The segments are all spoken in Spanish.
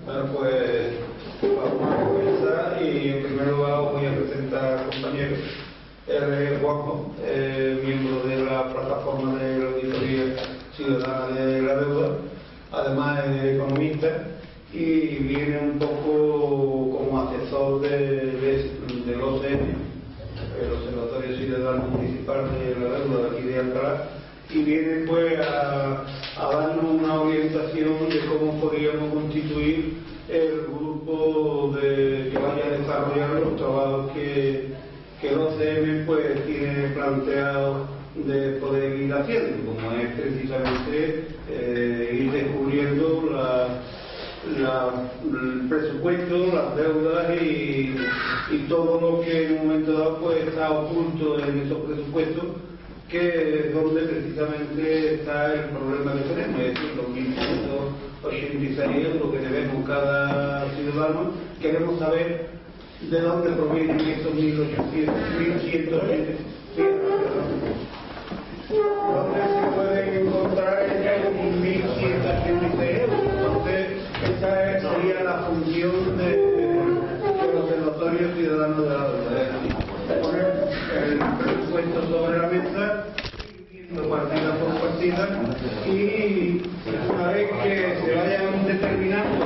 Bueno, pues vamos a comenzar y en primer lugar os voy a presentar al compañero. Él es Juanjo, miembro de la plataforma de la Auditoría Ciudadana de la Deuda, además es economista y viene un poco como asesor del OCM, el Observatorio Ciudadano Municipal de la Deuda de aquí de Alcalá, y viene pues a darnos una orientación de cómo podríamos constituir el grupo que vaya a desarrollar los trabajos que el OCM pues tiene planteado de poder ir haciendo, como es precisamente ir descubriendo el presupuesto, las deudas y todo lo que en un momento dado pues está oculto en esos presupuestos, que es donde precisamente está el problema que tenemos, es decir, los 1.186 euros que debemos cada ciudadano. Queremos saber de dónde provienen esos 1.186 donde se pueden encontrar esos 1.186 euros. Entonces, esa sería la función del Observatorio Ciudadano de la Deuda, poner el presupuesto sobre la mesa, viendo partida por partida, y una vez que se vayan determinando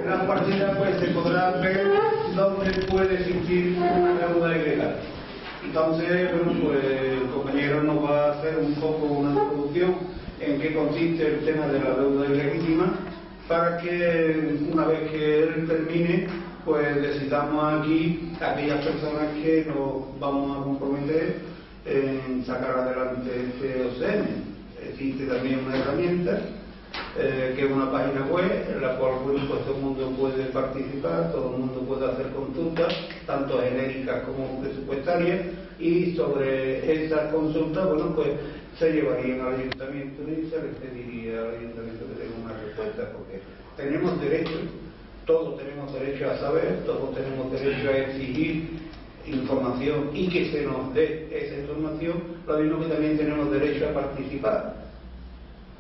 las partidas, pues se podrá ver dónde puede existir una deuda ilegal. Entonces, bueno, pues el compañero nos va a hacer un poco una introducción en qué consiste el tema de la deuda ilegítima, para que una vez que él termine, pues decidamos aquí a aquellas personas que nos vamos a comprometer en sacar adelante este OCM. Existe también una herramienta que es una página web en la cual pues, todo el mundo puede participar, todo el mundo puede hacer consultas, tanto genéricas como presupuestarias, y sobre esas consultas, bueno, pues se llevarían al ayuntamiento y se les pediría al ayuntamiento que tenga una respuesta, porque tenemos derecho, todos tenemos derecho a saber, todos tenemos derecho a exigir información y que se nos dé esa información, lo mismo que también tenemos derecho a participar.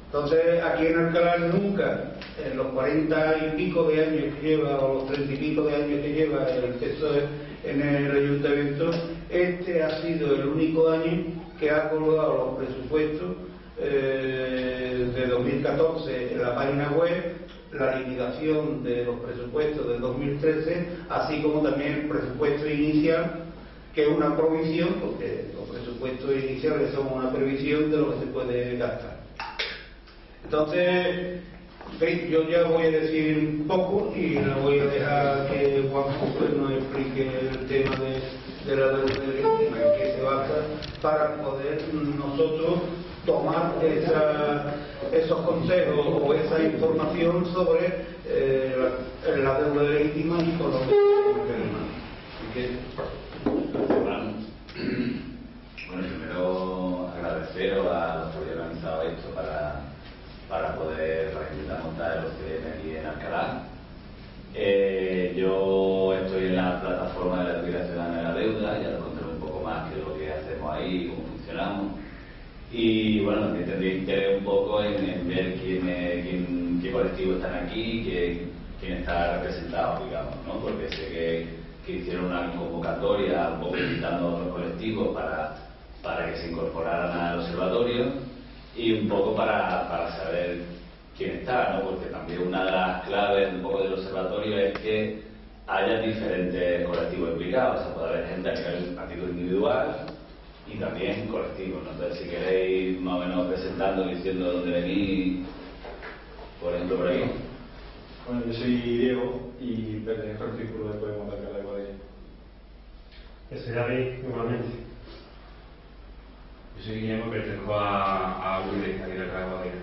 Entonces, aquí en Alcalá nunca, en los 40 y pico de años que lleva, o los 30 y pico de años que lleva el PSOE en el ayuntamiento, este ha sido el único año que ha colgado los presupuestos de 2014 en la página web, la liquidación de los presupuestos de 2013, así como también el presupuesto inicial, que es una provisión, porque los presupuestos iniciales son una previsión de lo que se puede gastar. Entonces, yo ya voy a decir un poco y le voy a dejar que Juanjo pues, nos explique el tema de la deuda ilegítima, en qué se basa, para poder nosotros tomar esos consejos o esa información sobre la deuda ilegítima y por lo que Bueno, primero agradeceros a los que habéis organizado esto para poder montar el OCM aquí en Alcalá. Yo estoy en la plataforma de la Auditoría Ciudadana de la Deuda, ya os contaré un poco más qué es lo que hacemos ahí, cómo funcionamos. Y bueno, también tendría interés un poco en ver qué colectivos están aquí, quién está representado, digamos, ¿no? Porque sé que hicieron una convocatoria un poco invitando a otros colectivos para que se incorporaran al observatorio, y un poco para saber quién está, ¿no? Porque también una de las claves un poco del observatorio es que haya diferentes colectivos implicados, o sea, puede haber gente a título individual y también colectivos, ¿no? Entonces, si queréis más o menos presentando, diciendo dónde venís, por ejemplo, por ahí. Bueno, yo soy Diego y pertenezco al círculo de Podemos de Alcalá de Guadalajara. Yo soy David, igualmente. Yo soy Guillermo, pertenezco a UID, aquí de Alcalá de Guadalajara.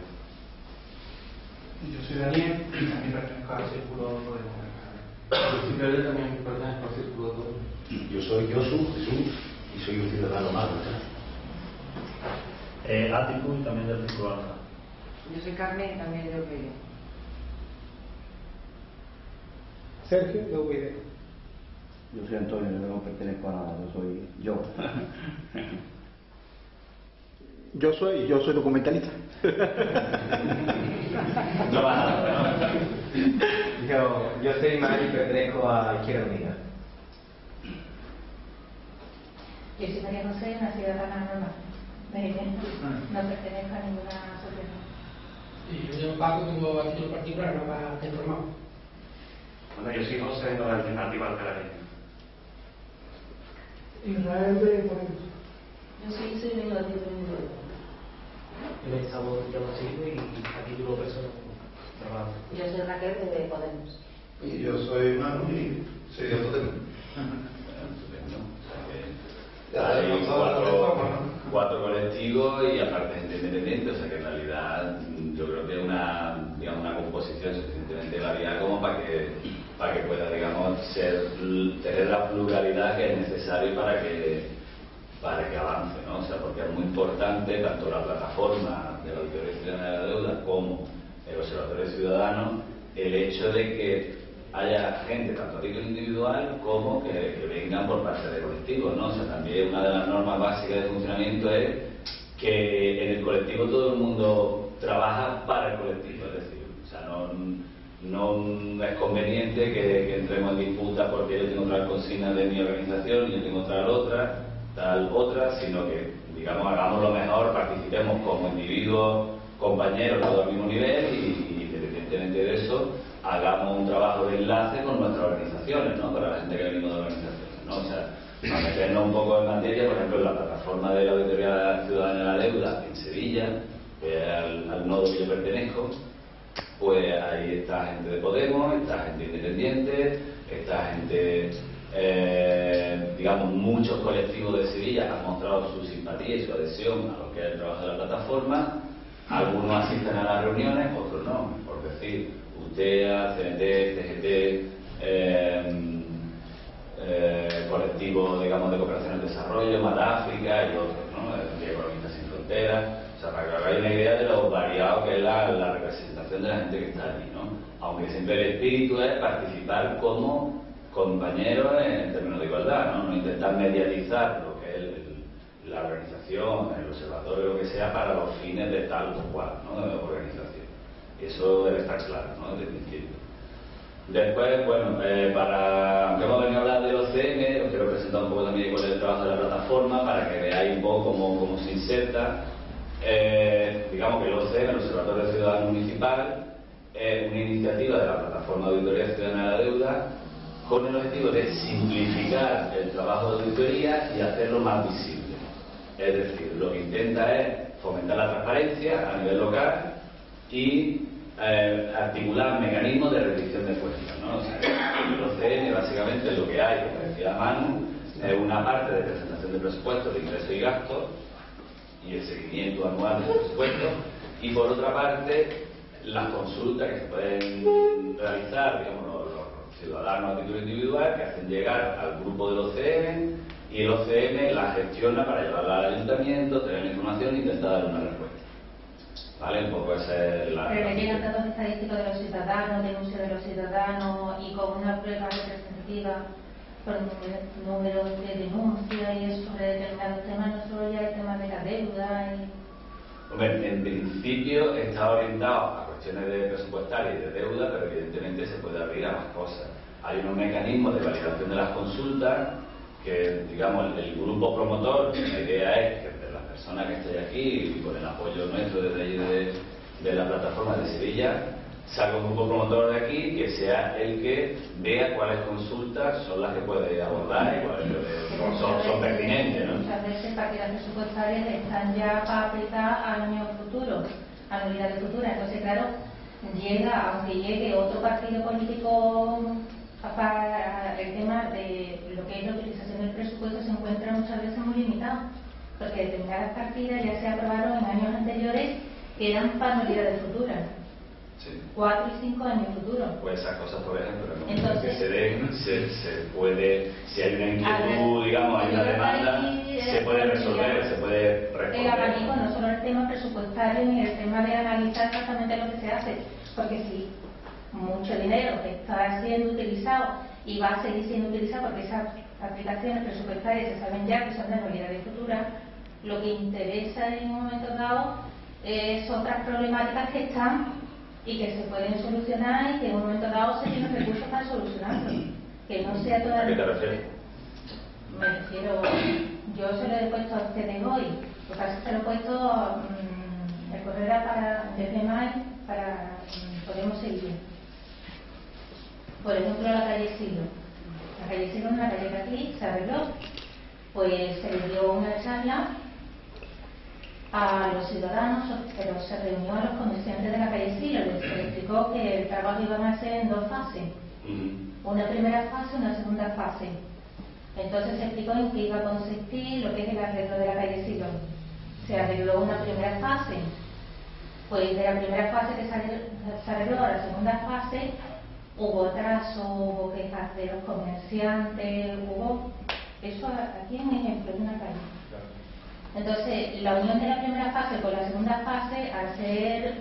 Yo soy Daniel, también pertenezco al círculo de Podemos de Alcalá. Yo soy Pedro, también pertenezco al círculo de Podemos. Yo soy Josu, Jesús, y soy un ciudadano más, ¿verdad? Ático y también del círculo de Alcalá. Yo soy Carmen y también de UPyD. Sergio, de UPyD. Yo soy Antonio, yo no pertenezco a nada, yo soy yo. Yo soy documentalista. No va nada, ¿no? Yo soy Mario y pertenezco a Izquierda Unida. Yo soy María José, una ciudadana normal. No pertenezco a ninguna asociación. Y yo llamo Paco, tengo a título particular, no para estar informado. Bueno, yo soy José, de la alternativa al Canario. Israel de Podemos. Yo soy vengo de título individual. Yo estamos y a título personal trabajo. Yo soy Raquel de Podemos. Y yo soy Manu y soy de Podemos. Hay cuatro colectivos y aparte gente independiente, o sea que en realidad yo creo que es una composición suficientemente variada como para que pueda, digamos, tener la pluralidad que es necesario para que avance, ¿no? O sea, porque es muy importante tanto la plataforma de la Auditoría Ciudadana de la Deuda como el Observatorio Ciudadano, el hecho de que haya gente tanto a título individual como que vengan por parte de colectivos, ¿no? O sea, también una de las normas básicas de funcionamiento es que en el colectivo todo el mundo trabaja para el colectivo, es decir, o sea, no es conveniente que entremos en disputa porque yo tengo otra consigna de mi organización y yo tengo tal otra, sino que, digamos, hagamos lo mejor, participemos como individuos, compañeros, todos al mismo nivel y independientemente de eso, hagamos un trabajo de enlace con nuestras organizaciones, ¿no? Para la gente que venimos de organizaciones, ¿no? O sea, para meternos un poco en materia, por ejemplo, en la plataforma de la Auditoría Ciudadana de la Deuda en Sevilla, que es al nodo que yo pertenezco, pues ahí está gente de Podemos, está gente independiente, está gente, digamos, muchos colectivos de Sevilla han mostrado su simpatía y su adhesión a lo que es el trabajo de la plataforma. Algunos asisten a las reuniones, otros no, por decir, UTEA, CNT, TGT, colectivos, digamos, de cooperación al desarrollo, Madáfrica y otros, ¿no? Economistas sin Fronteras. O sea, para que hagáis una idea de lo variado que es la representación de la gente que está allí, ¿no? Aunque siempre el espíritu es participar como compañeros en términos de igualdad, ¿no? No intentar mediatizar lo que es la organización, el observatorio, lo que sea, para los fines de tal o cual, ¿no? De organización. Y eso debe estar claro, ¿no? Desde el principio. Después, bueno, aunque hemos venido a hablar del OCM, os quiero presentar un poco también cuál es el trabajo de la plataforma para que veáis un poco cómo se inserta. Digamos que el OCM, el Observatorio Ciudadano Municipal, es una iniciativa de la Plataforma de Auditoría Ciudadana de la Deuda con el objetivo de simplificar el trabajo de auditoría y hacerlo más visible. Es decir, lo que intenta es fomentar la transparencia a nivel local y articular mecanismos de rendición de cuentas, ¿no? O sea, el OCM básicamente lo que hay, como decía Manu, es una parte de presentación de presupuestos de ingresos y gastos y el seguimiento anual de los presupuestos, y por otra parte las consultas que se pueden realizar, digamos, los ciudadanos a título individual, que hacen llegar al grupo del OCM, y el OCM la gestiona para llevarla al ayuntamiento, tener la información e intentar dar una respuesta. ¿Vale? Un poco esa es la... Pero le llegan datos estadísticos de los ciudadanos, denuncias de los ciudadanos, y con una prueba representativa por números de denuncia y eso sobre determinados temas, no solo ya el tema de la deuda y... Hombre, en principio está orientado a cuestiones de presupuestarias y de deuda, pero evidentemente se puede abrir a más cosas. Hay unos mecanismos de validación de las consultas que, digamos, el grupo promotor, la idea es que de las personas que estén aquí y con el apoyo nuestro desde allí de la plataforma de Sevilla, salga un grupo promotor de aquí que sea el que vea cuáles consultas son las que puede abordar y cuáles son pertinentes, ¿no? Muchas veces partidas presupuestarias están ya para aplicar al año futuro, a la unidad de futura. Entonces, claro, aunque llegue otro partido político para el tema de lo que es la utilización del presupuesto, se encuentra muchas veces muy limitado, porque determinadas partidas ya se aprobaron en años anteriores que eran para unidades futuras. Sí. 4 y 5 años futuro. Pues esas cosas, por ejemplo, en el entonces, que se den, se puede, si hay una inquietud, digamos, hay una demanda, se puede resolver, se puede responder. El abanico, no solo el tema presupuestario ni el tema de analizar exactamente lo que se hace, porque si mucho dinero está siendo utilizado y va a seguir siendo utilizado porque esas aplicaciones presupuestarias se saben ya que son de anualidades futuras, lo que interesa en un momento dado son otras problemáticas que están y que se pueden solucionar y que en un momento dado se tienen recursos para solucionarlo. Que no sea toda... ¿A qué te refieres? Me refiero, yo se lo he puesto a ustedes hoy, lo que pasa es que se lo he puesto, el correo era para, desde mayo, para Podemos Seguir. Por ejemplo, la calle Silo. La calle Silo es una calle que aquí se arregló, pues se le dio una charla a los ciudadanos, pero se reunió a los comerciantes de la calle Silo, les explicó que el trabajo iba a ser en 2 fases. Una primera fase y una segunda fase. Entonces se explicó en qué iba a consistir lo que es el arreglo de la calle Silo. Se arregló una primera fase. Pues de la primera fase que se arregló a la segunda fase, hubo atraso, hubo quejas de los comerciantes, hubo... Eso aquí es un ejemplo de una calle. Entonces, la unión de la primera fase con la segunda fase, al ser,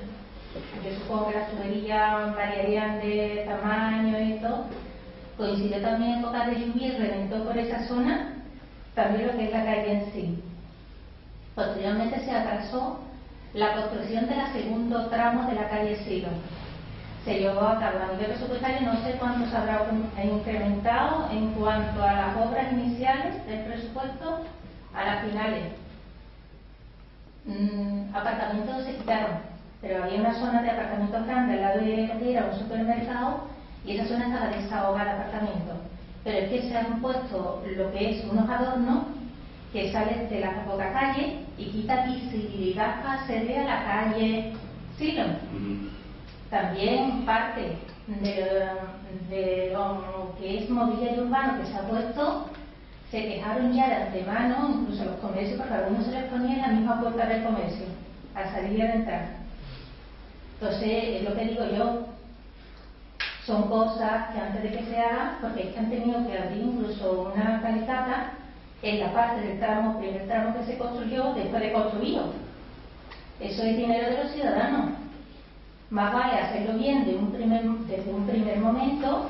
yo supongo que las tuberías variarían de tamaño y todo, coincidió también en época de lluvia y reventó por esa zona también lo que es la calle en sí. Posteriormente se atrasó la construcción del segundo tramo de la calle Silo. Se llevó a cabo a nivel presupuestario, no sé cuánto se habrá incrementado en cuanto a las obras iniciales del presupuesto a las finales. Apartamentos se quitaron, pero había una zona de apartamentos grandes al lado de lo que era un supermercado y esa zona estaba desahogada de apartamentos. Pero es que se han puesto lo que es unos adornos que salen de la poca calle y quita visibilidad para acceder a la calle Silo. También parte de lo que es mobiliario urbano que se ha puesto, se quejaron ya de antemano, incluso los comercios, porque a algunos se les ponía en la misma puerta del comercio, al salir y al entrar. Entonces, es lo que digo yo, son cosas que antes de que se hagan, porque es que han tenido que abrir incluso una calicata en la parte del tramo, primer tramo que se construyó después de construido. Eso es dinero de los ciudadanos. Más vale hacerlo bien desde un primer momento,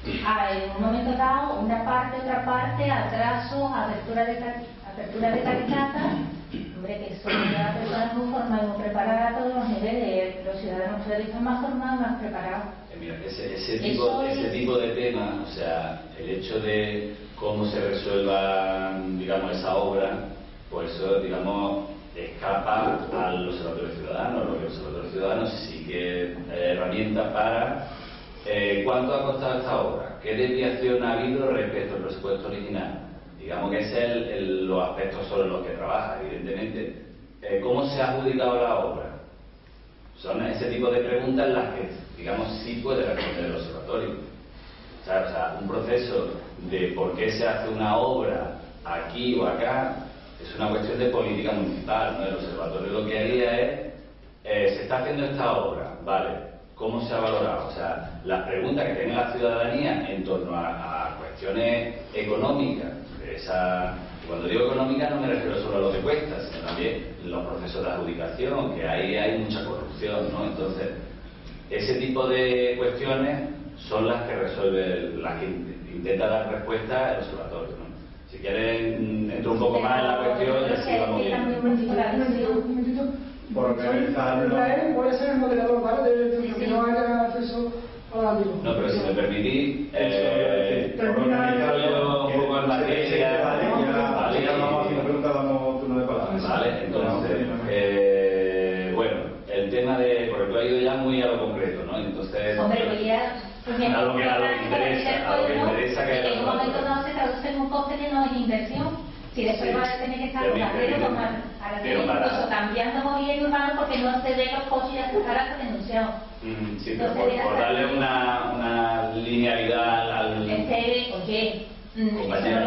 en un momento dado, una parte, otra parte, atraso, apertura de calicata. Hombre, que son ya personas muy formadas y muy preparadas a todos los niveles. Los ciudadanos cada vez están más formados y más preparados. Mira, ese tipo de temas, o sea, el hecho de cómo se resuelva, digamos, esa obra, pues eso, digamos, escapa al Observatorio Ciudadano. Lo que el Observatorio Ciudadano sí que herramienta para cuánto ha costado esta obra, qué desviación ha habido respecto al presupuesto original. Digamos que ese es los aspectos sobre los que trabaja, evidentemente. ¿Cómo se ha adjudicado la obra? Son ese tipo de preguntas las que, digamos, sí puede responder el observatorio. O sea, un proceso de por qué se hace una obra aquí o acá es una cuestión de política municipal, ¿no? El observatorio lo que haría es, se está haciendo esta obra, ¿vale? ¿Cómo se ha valorado? O sea, las preguntas que tenga la ciudadanía en torno a cuestiones económicas, cuando digo económica no me refiero solo a lo que cuesta, sino también los procesos de adjudicación, que ahí hay mucha corrupción, ¿no? Entonces, ese tipo de cuestiones son las que resuelve, las que intenta dar respuesta el observatorio, ¿no? Si quieren, entro un poco más en la cuestión y así vamos viendo. Por organizarlo. Puede ser el moderador, ¿vale? De que no haya acceso a la luz. No, pero si me permitís, organizarlo un poco en materia. Vale, ya vamos haciendo preguntas, damos turno de palabras. Vale, entonces, bueno, el tema de, porque tú has ido ya muy a lo concreto, ¿no? Entonces, hombre, pues ya, a lo que interesa, que en un momento dado se traduce en un coste que no es inversión. Si después va a tener que estar con incluso cambiando mobiliario urbano porque no se ven los coches y hasta denunciados. Sí, pero por darle una linealidad al oye, compañero,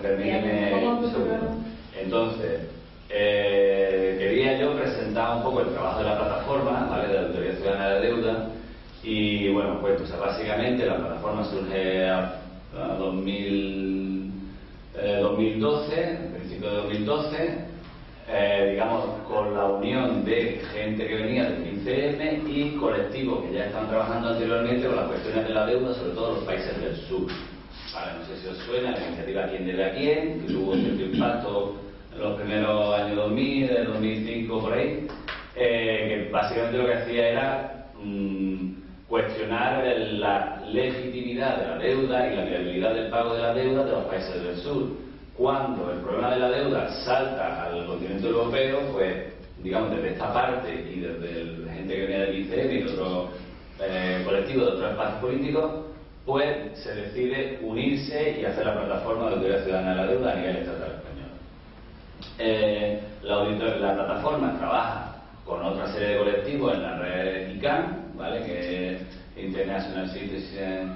permíteme un segundo. Entonces, quería yo presentar un poco el trabajo de la plataforma, ¿vale? De la Auditoría Ciudadana de la Deuda. Y bueno, pues o sea, básicamente la plataforma surge a 2012, principio de 2012, digamos, con la unión de gente que venía del 15M y colectivos que ya estaban trabajando anteriormente con las cuestiones de la deuda, sobre todo los países del sur. Vale, no sé si os suena la iniciativa Quién debe a quién, que tuvo cierto impacto en los primeros años 2000, 2005, por ahí. que básicamente lo que hacía era cuestionar la legitimidad de la deuda y la viabilidad del pago de la deuda de los países del sur. Cuando el problema de la deuda salta al continente europeo, pues, digamos, desde esta parte y desde la gente que viene del ICM y de otros colectivos, de otros espacios políticos, pues se decide unirse y hacer la plataforma de autoridad ciudadana de la deuda a nivel estatal español. La plataforma trabaja con otra serie de colectivos en la red ICANN, ¿vale? Que es International Citizen,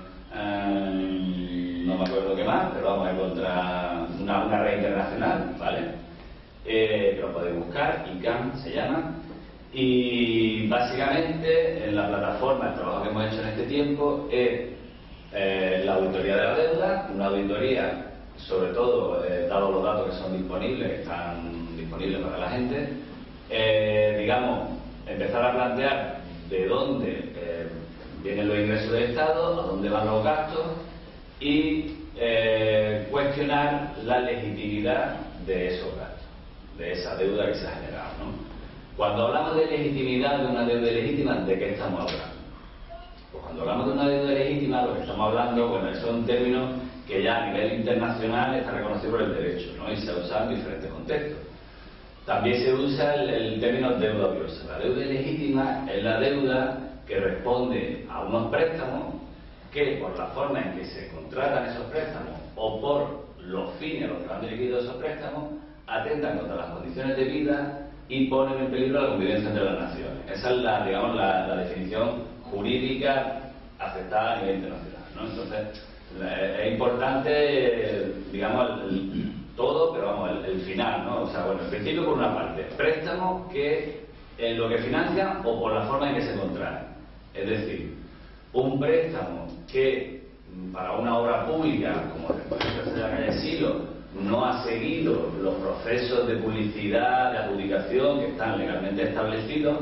no me acuerdo qué más, pero vamos a encontrar una red internacional, ¿vale? Que lo podéis buscar, ICANN se llama. Y básicamente en la plataforma el trabajo que hemos hecho en este tiempo es la auditoría de la deuda, una auditoría sobre todo, dados los datos que son disponibles, que están disponibles para la gente, digamos, empezar a plantear de dónde vienen los ingresos del Estado, a dónde van los gastos y cuestionar la legitimidad de esos gastos, de esa deuda que se ha generado, ¿no? Cuando hablamos de legitimidad de una deuda ilegítima, ¿de qué estamos hablando? Pues cuando hablamos de una deuda ilegítima, lo que estamos hablando, bueno, son términos que ya a nivel internacional está reconocido por el derecho, ¿no? Y se usa en diferentes contextos. También se usa el término deuda odiosa. La deuda ilegítima es la deuda que responde a unos préstamos que, por la forma en que se contratan esos préstamos o por los fines a los que van dirigidos esos préstamos, atentan contra las condiciones de vida y ponen en peligro la convivencia entre las naciones. Esa es la definición jurídica aceptada a nivel internacional, ¿no? Entonces, es importante, digamos, todo, pero vamos, el final, ¿no? O sea, bueno, el principio por una parte, préstamos que en lo que financian o por la forma en que se contraen. Es decir, un préstamo que para una obra pública, como por ejemplo la calle Silo, no ha seguido los procesos de publicidad, de adjudicación que están legalmente establecidos,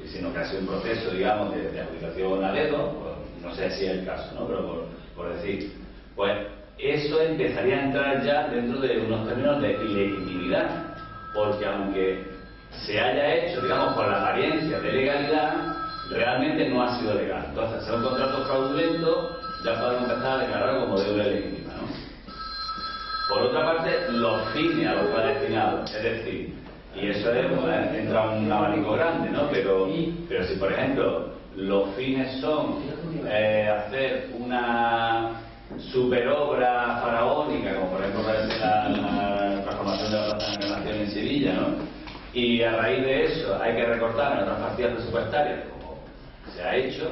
sino que ha sido un proceso, digamos, de adjudicación a dedo, pues, no sé si es el caso, ¿no? Pero por decir, pues eso empezaría a entrar ya dentro de unos términos de ilegitimidad, porque aunque se haya hecho, digamos, con la apariencia de legalidad, realmente no ha sido legal. Entonces, ser un contrato fraudulento, ya podemos empezar a declararlo como deuda ilegítima, ¿no? Por otra parte, los fines a los que va destinado, es decir, y eso es, bueno, entra un abanico grande, ¿no? Pero si, por ejemplo, los fines son hacer una superobra faraónica, como por ejemplo parece la transformación de la Plaza de la Encarnación en Sevilla, ¿no? Y a raíz de eso hay que recortar en otras partidas presupuestarias, como se ha hecho,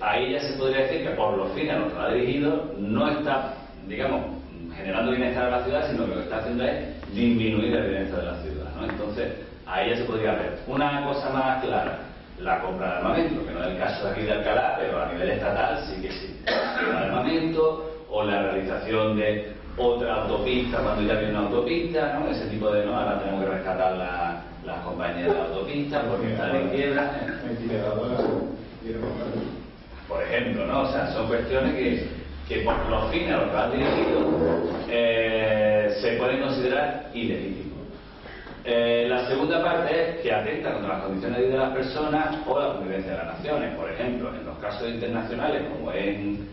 ahí ya se podría decir que por los fines a los que va dirigido no está, digamos, generando bienestar a la ciudad, sino que lo que está haciendo es disminuir el bienestar de la ciudad, ¿no? Entonces, ahí ya se podría ver una cosa más clara, la compra de armamento, que no es el caso de aquí de Alcalá, pero a nivel estatal sí que sí. El armamento o la realización de otra autopista cuando ya viene una autopista, ¿no? Ese tipo de, ¿no? Ahora tenemos que rescatar las compañías de la autopista porque están en quiebra. Por ejemplo, ¿no? O sea, son cuestiones que por los fines a los que van dirigidos se pueden considerar ilegítimos. La segunda parte es que atenta contra las condiciones de vida de las personas o la convivencia de las naciones. Por ejemplo, en los casos internacionales, como en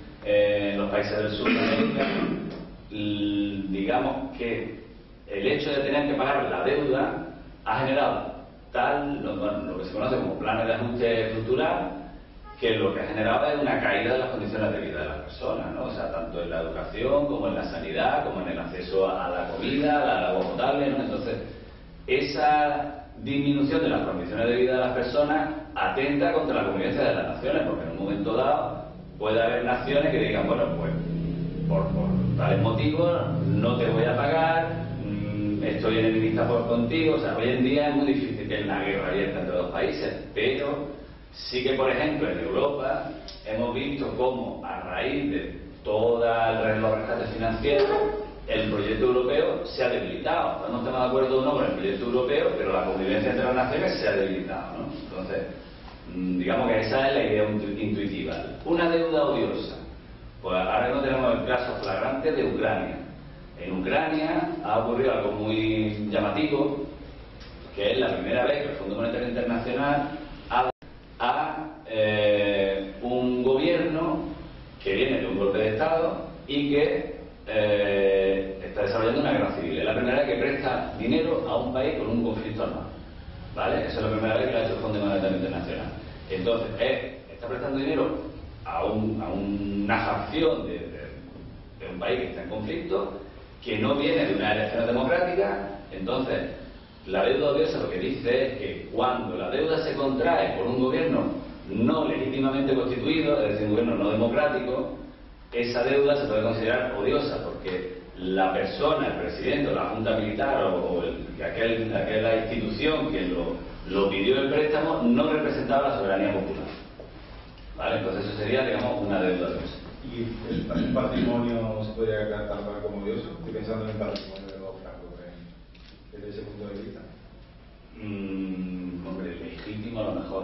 los países del sur de América, digamos que el hecho de tener que pagar la deuda ha generado lo que se conoce como planes de ajuste estructural, que lo que ha generado es una caída de las condiciones de vida de las personas, ¿no? O sea, tanto en la educación como en la sanidad, como en el acceso a la comida, al agua potable, ¿no? Entonces, esa disminución de las condiciones de vida de las personas atenta contra la convivencia de las naciones, porque en un momento dado puede haber naciones que digan, bueno, pues por tales motivos no te voy a pagar, estoy enemista contigo. O sea, hoy en día es muy difícil que haya una guerra abierta entre dos países, pero sí que, por ejemplo, en Europa hemos visto cómo a raíz de todo los rescates financieros el proyecto europeo se ha debilitado. No estamos de acuerdo o no con el proyecto europeo, pero la convivencia entre las naciones se ha debilitado, ¿no? Entonces, digamos que esa es la idea intuitiva. Una deuda odiosa. Pues ahora no tenemos el caso flagrante de Ucrania. En Ucrania ha ocurrido algo muy llamativo, que es la primera vez que el Fondo Monetario Internacional habla a un gobierno que viene de un golpe de Estado y que está desarrollando una guerra civil. Es la primera vez que presta dinero a un país con un conflicto armado, ¿vale? Esa es la primera vez que lo ha hecho el Fondo Monetario Internacional. Entonces, está prestando dinero a una facción de un país que está en conflicto, que no viene de una elección democrática. Entonces, la deuda odiosa lo que dice es que cuando la deuda se contrae por un gobierno no legítimamente constituido, es decir, un gobierno no democrático, esa deuda se puede considerar odiosa, porque la persona, el presidente o la junta militar o aquella institución que lo pidió el préstamo no representaba la soberanía popular, ¿vale? Entonces eso sería, digamos, una deuda odiosa. ¿Y el patrimonio se podría catalogar como odioso? Estoy pensando en el patrimonio de los francos, desde ese punto de vista. Hombre, legítimo a lo mejor,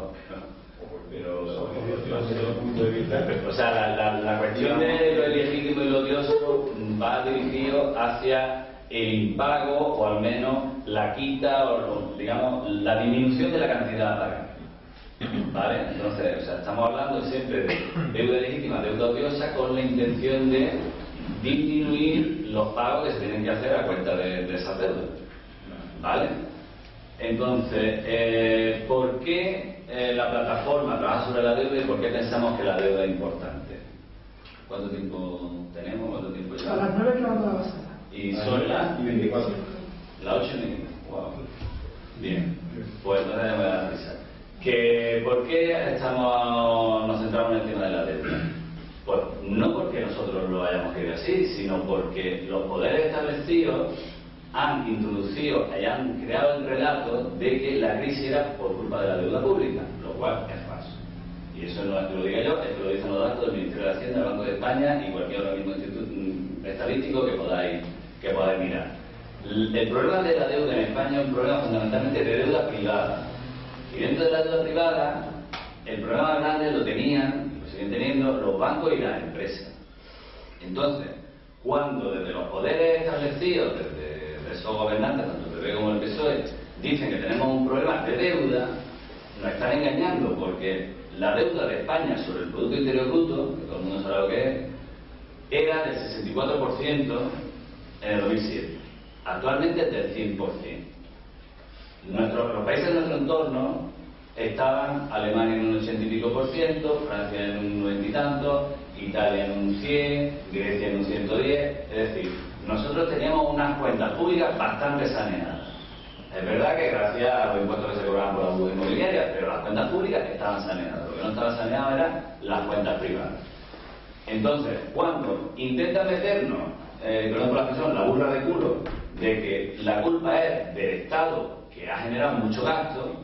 pero desde ese punto de vista. O sea, la cuestión de lo ilegítimo y lo odioso va dirigido hacia el impago, o al menos la quita, o digamos, la disminución de la cantidad a pagar, ¿vale? Entonces, o sea, estamos hablando siempre de deuda legítima, deuda odiosa, con la intención de disminuir los pagos que se tienen que hacer a cuenta de esas deudas, ¿vale? Entonces, ¿por qué la plataforma trabaja sobre la deuda y por qué pensamos que la deuda es importante? ¿Cuánto tiempo tenemos? ¿Cuánto tiempo llevamos? A las 9 que vamos a la sala. Y son las 24. Las 8:30. Wow. Bien. Pues entonces me voy a dar prisa. ¿Por qué nos centramos en el tema de la deuda? Pues no porque nosotros lo hayamos querido así, sino porque los poderes establecidos han introducido y han creado el relato de que la crisis era por culpa de la deuda pública, lo cual es falso. Y eso no es que lo diga yo, es que lo dicen los datos del Ministerio de Hacienda, del Banco de España y cualquier organismo estadístico que podáis mirar. El problema de la deuda en España es un problema fundamentalmente de deuda privada. Y dentro de la deuda privada, el problema más grande lo tenían, y lo siguen teniendo, los bancos y las empresas. Entonces, cuando desde los poderes establecidos, desde esos gobernantes, tanto el PP como el PSOE, dicen que tenemos un problema de deuda, nos están engañando, porque la deuda de España sobre el Producto Interior Bruto, que todo el mundo sabe lo que es, era del 64% en el 2007. Actualmente es del 100%. Los países de nuestro entorno estaban: Alemania en un 80 y pico %, Francia en un 90 y tanto, Italia en un 100, Grecia en un 110. Es decir, nosotros teníamos unas cuentas públicas bastante saneadas. Es verdad que gracias a los impuestos que se cobraban por la burbuja inmobiliaria, pero las cuentas públicas estaban saneadas. Lo que no estaba saneado eran las cuentas privadas. Entonces, cuando intentan meternos, perdón por la expresión, la burra de culo, de que la culpa es del Estado, que ha generado mucho gasto,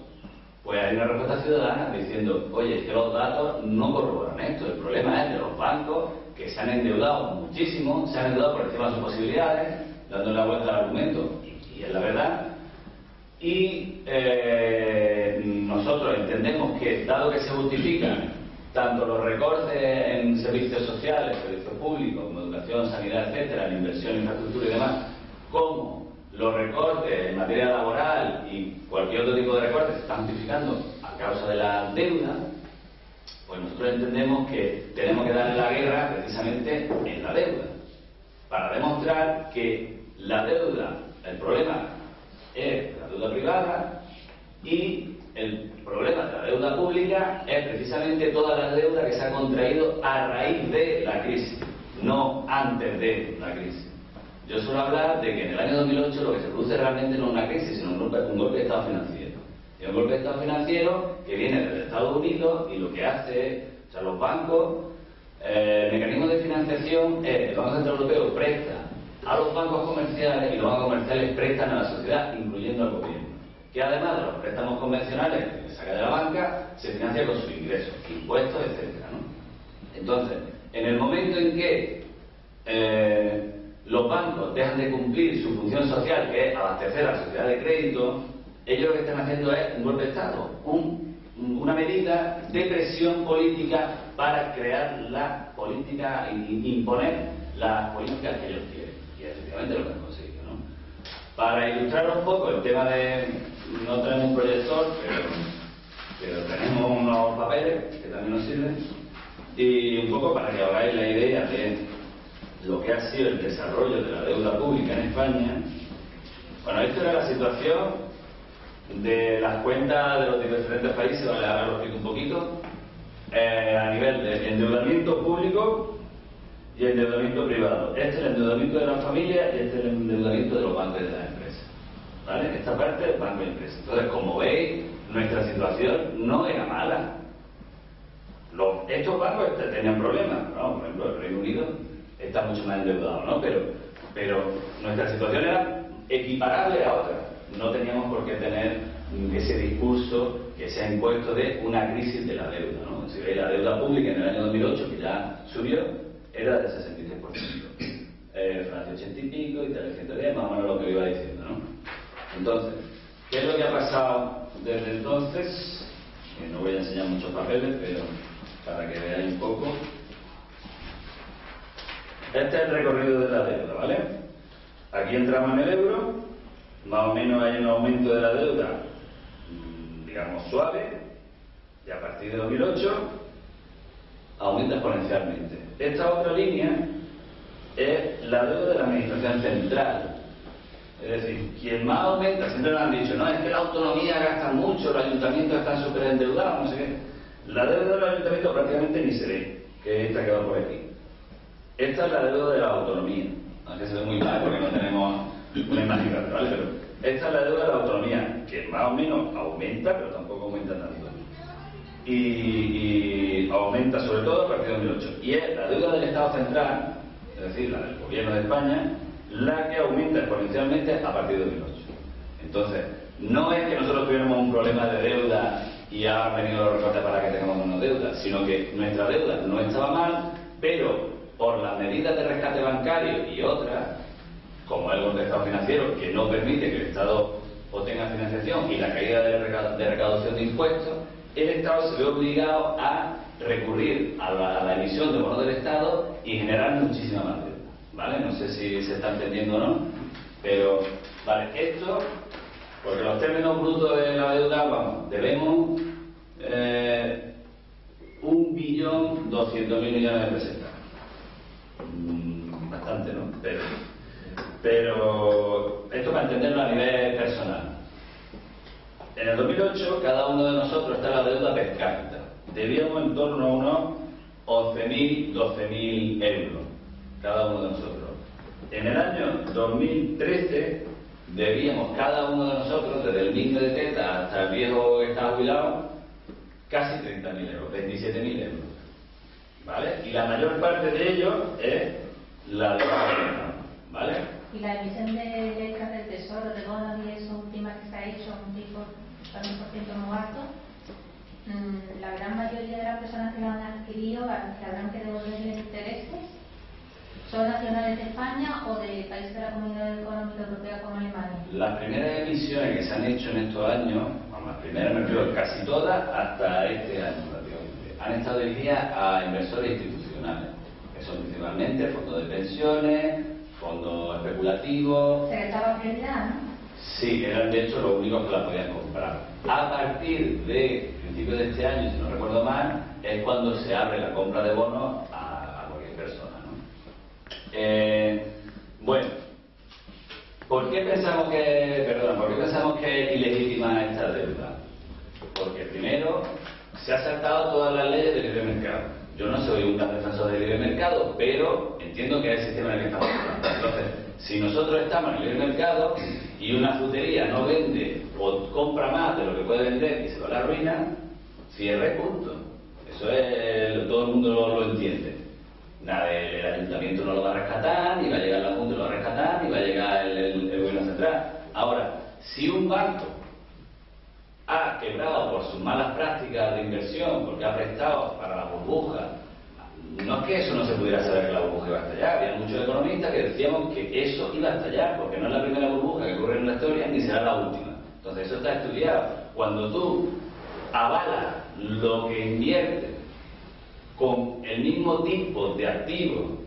pues hay una respuesta ciudadana diciendo: oye, es que los datos no corroboran esto, el problema es de los bancos, que se han endeudado muchísimo, se han endeudado por encima de sus posibilidades, dándole la vuelta al argumento, y es la verdad. Y nosotros entendemos que, dado que se justifican tanto los recortes en servicios sociales, servicios públicos, como educación, sanidad, etcétera, en inversión, infraestructura y demás, como los recortes en materia laboral y cualquier otro tipo de recortes se están justificando a causa de la deuda, pues nosotros entendemos que tenemos que darle la guerra precisamente en la deuda, para demostrar que la deuda, el problema es la deuda privada y el problema de la deuda pública es precisamente toda la deuda que se ha contraído a raíz de la crisis, no antes de la crisis. Yo suelo hablar de que en el año 2008 lo que se produce realmente no es una crisis, sino un golpe de Estado financiero. Y un golpe de Estado financiero que viene desde Estados Unidos y lo que hace es, o sea, los bancos, el mecanismo de financiación es: el Banco Central Europeo presta a los bancos comerciales y los bancos comerciales prestan a la sociedad, incluyendo al gobierno, que además de los préstamos convencionales que saca de la banca, se financia con sus ingresos, impuestos, etcétera, ¿no? Entonces, en el momento en que los bancos dejan de cumplir su función social, que es abastecer a la sociedad de crédito, ellos lo que están haciendo es un golpe de Estado, una medida de presión política para crear la política e imponer las políticas que ellos quieren. Y efectivamente lo que han conseguido, ¿no? Para ilustrar un poco el tema de no tenemos un proyector, pero tenemos unos papeles que también nos sirven, y un poco para que hagáis la idea de lo que ha sido el desarrollo de la deuda pública en España. Bueno, esto era la situación de las cuentas de los diferentes países, vale, ahora lo explico un poquito, a nivel de endeudamiento público y endeudamiento privado. Este es el endeudamiento de las familias y este es el endeudamiento de los bancos y de las empresas, ¿vale? Esta parte es banco y empresa. Entonces, como veis, nuestra situación no era mala. Estos bancos tenían problemas, ¿no? Por ejemplo, el Reino Unido está mucho más endeudado, ¿no? Pero nuestra situación era equiparable a otra. No teníamos por qué tener ese discurso que se ha impuesto de una crisis de la deuda, ¿no? Si veis, la deuda pública en el año 2008, que ya subió, era del 66%. Francia 80 y pico, Italia 110, más o menos lo que iba diciendo, ¿no? Entonces, ¿qué es lo que ha pasado desde entonces? No voy a enseñar muchos papeles, pero para que veáis un poco. Este es el recorrido de la deuda, ¿vale? Aquí entramos en el euro, más o menos hay un aumento de la deuda, digamos, suave, y a partir de 2008 aumenta exponencialmente. Esta otra línea es la deuda de la administración central. Es decir, quien más aumenta, siempre nos han dicho, no, es que la autonomía gasta mucho, los ayuntamientos están súper endeudados, no sé qué. La deuda de los ayuntamientos prácticamente ni se ve, que es esta que va por aquí. Esta es la deuda de la autonomía, aunque se ve muy mal porque no tenemos una imagen grande, ¿vale? Pero esta es la deuda de la autonomía, que más o menos aumenta, pero tampoco aumenta tanto. Y aumenta sobre todo a partir de 2008. Y es la deuda del Estado central, es decir, la del Gobierno de España, la que aumenta exponencialmente a partir de 2008. Entonces, no es que nosotros tuviéramos un problema de deuda y han venido los recortes para que tengamos menos deuda, sino que nuestra deuda no estaba mal, pero por las medidas de rescate bancario y otras, como el golpe de Estado financiero, que no permite que el Estado obtenga financiación, y la caída de recaudación de impuestos, el Estado se ve obligado a recurrir a la emisión de bonos del Estado y generar muchísima más deuda, ¿vale? No sé si se está entendiendo o no, pero, vale, esto, porque los términos brutos de la deuda, vamos, debemos 1.200.000 millones de pesetas. Bastante, ¿no? Pero esto para entenderlo a nivel personal. En el 2008, cada uno de nosotros está en la deuda per cápita. Debíamos en torno a unos 11.000, 12.000 euros, cada uno de nosotros. En el año 2013, debíamos cada uno de nosotros, desde el niño de teta hasta el viejo que está jubilado, casi 30.000 euros, 27.000 euros. ¿Vale? Y la mayor parte de ello es la deuda, ¿vale? Y la emisión de letras del Tesoro, de bonos y eso última que se ha hecho, un tipo también por ciento muy alto, la gran mayoría de las personas que lo han adquirido, que habrán que devolverles intereses, ¿son nacionales de España o de países de la Comunidad Económica Europea como Alemania? Las primeras emisiones que se han hecho en estos años, bueno, las primeras me refiero casi todas, hasta este año prácticamente, han estado dirigidas a inversores institucionales, que son principalmente fondos de pensiones, fondos especulativos. Se les daba prioridad, ¿no? Sí, eran de hecho los únicos que la podían comprar. A partir de principios de este año, si no recuerdo mal, es cuando se abre la compra de bonos a cualquier persona, ¿no? Bueno, ¿por qué pensamos que es ilegítima esta deuda? Porque primero se ha saltado todas las leyes del libre mercado. Yo no soy un gran defensor del libre mercado, pero entiendo que es el sistema en el que estamos hablando. Entonces, si nosotros estamos en el libre mercado y una frutería no vende o compra más de lo que puede vender y se va a la ruina, cierre, punto. Eso es, todo el mundo lo entiende. Nada, el ayuntamiento no lo va a rescatar, ni va a llegar la Junta y lo va a rescatar, ni va a llegar el gobierno central. Ahora, si un banco ha quebrado por sus malas prácticas de inversión, porque ha prestado para la burbuja, no es que eso no se pudiera saber que la burbuja iba a estallar. Había muchos economistas que decíamos que eso iba a estallar, porque no es la primera burbuja que ocurre en la historia, ni será la última. Entonces eso está estudiado. Cuando tú avalas lo que inviertes con el mismo tipo de activo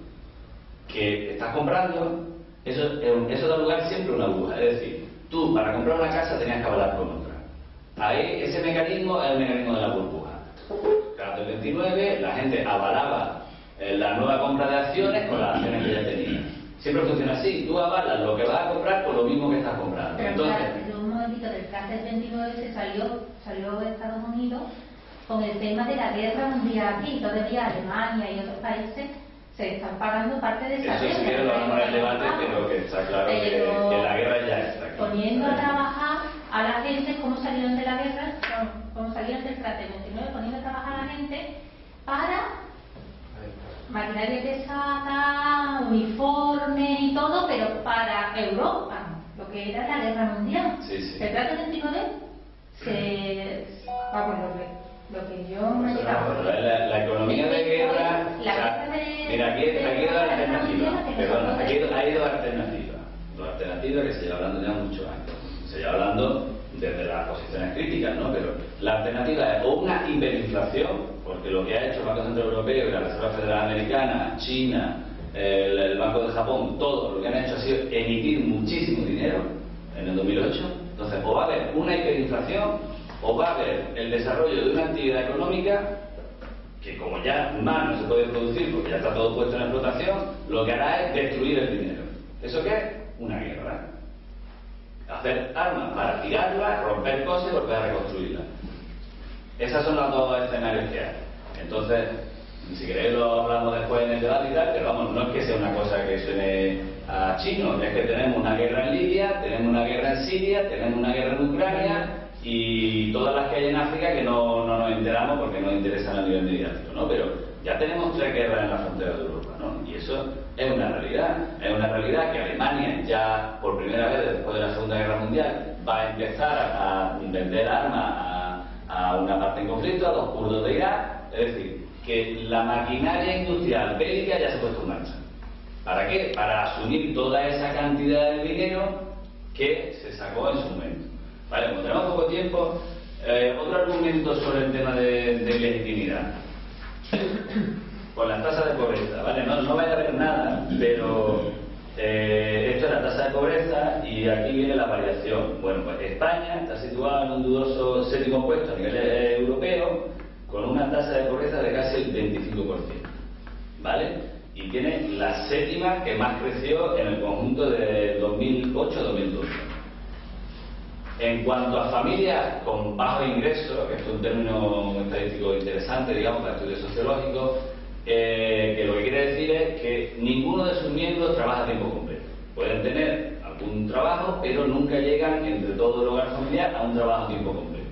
que estás comprando, eso da lugar siempre a una burbuja. Es decir, Tú, para comprar una casa, tenías que avalar con otra. Ahí, ese mecanismo es el mecanismo de la burbuja. Tras el 29, la gente avalaba la nueva compra de acciones con las acciones que ya tenía. Siempre funciona así. Tú avalas lo que vas a comprar por lo mismo que estás comprando. Pero Entonces, claro, un momentito, del tras del 29 se salió Estados Unidos con el tema de la guerra mundial aquí. Todavía Alemania y otros países se están pagando parte de esa eso guerra. sí que lo vamos en el debate, pero que está claro que la guerra ya está aquí. Poniendo a trabajar a la gente, cómo salieron de la guerra, cómo salieron del tras del 29, poniendo a trabajar a la gente para maquinaria pesada, uniforme y todo, pero para Europa, lo que era la guerra mundial. Sí, sí. El tras del 29 vamos, lo que yo me he llegado. La economía de guerra. Mira, aquí hay dos alternativas. Perdona, aquí hay dos alternativas. Dos alternativas que se lleva hablando ya muchos años. Se lleva hablando desde las posiciones críticas, ¿no? Pero la alternativa es o una hiperinflación, porque lo que ha hecho el Banco Central Europeo y la Reserva Federal Americana, China, el Banco de Japón, todo lo que han hecho ha sido emitir muchísimo dinero en el 2008. Entonces, o va a haber una hiperinflación o va a haber el desarrollo de una actividad económica que, como ya más no se puede producir porque ya está todo puesto en explotación, lo que hará es destruir el dinero. ¿Eso qué es? Una guerra. Hacer armas para tirarlas, romper cosas y volver a reconstruirlas. Esos son los dos escenarios que hay. Entonces, si queréis lo hablamos después en el debate y tal, pero vamos, no es que sea una cosa que suene a chino, es que tenemos una guerra en Libia, tenemos una guerra en Siria, tenemos una guerra en Ucrania y todas las que hay en África que no nos enteramos porque no interesan a nivel mediático, ¿no? Pero ya tenemos 3 guerras en la frontera de Europa, ¿no? Y eso es una realidad que Alemania ya por primera vez después de la Segunda Guerra Mundial va a empezar a vender armas a una parte en conflicto, a los kurdos de Irak, es decir, que la maquinaria industrial bélica ya se ha puesto en marcha. ¿Para qué? Para asumir toda esa cantidad de dinero que se sacó en su momento. Vale, como tenemos poco tiempo, otro argumento sobre el tema de legitimidad. Con las tasas de pobreza, ¿vale? No vaya a haber nada, pero esto es la tasa de pobreza y aquí viene la variación. Bueno, pues España está situada en un dudoso 7º puesto a nivel europeo, con una tasa de pobreza de casi el 25%, ¿vale? Y tiene la 7ª que más creció en el conjunto de 2008-2012. En cuanto a familias con bajo ingreso, que es un término estadístico interesante, digamos, para estudios sociológicos, que lo que quiere decir es que ninguno de sus miembros trabaja a tiempo completo. Pueden tener algún trabajo, pero nunca llegan entre todo el hogar familiar a un trabajo a tiempo completo.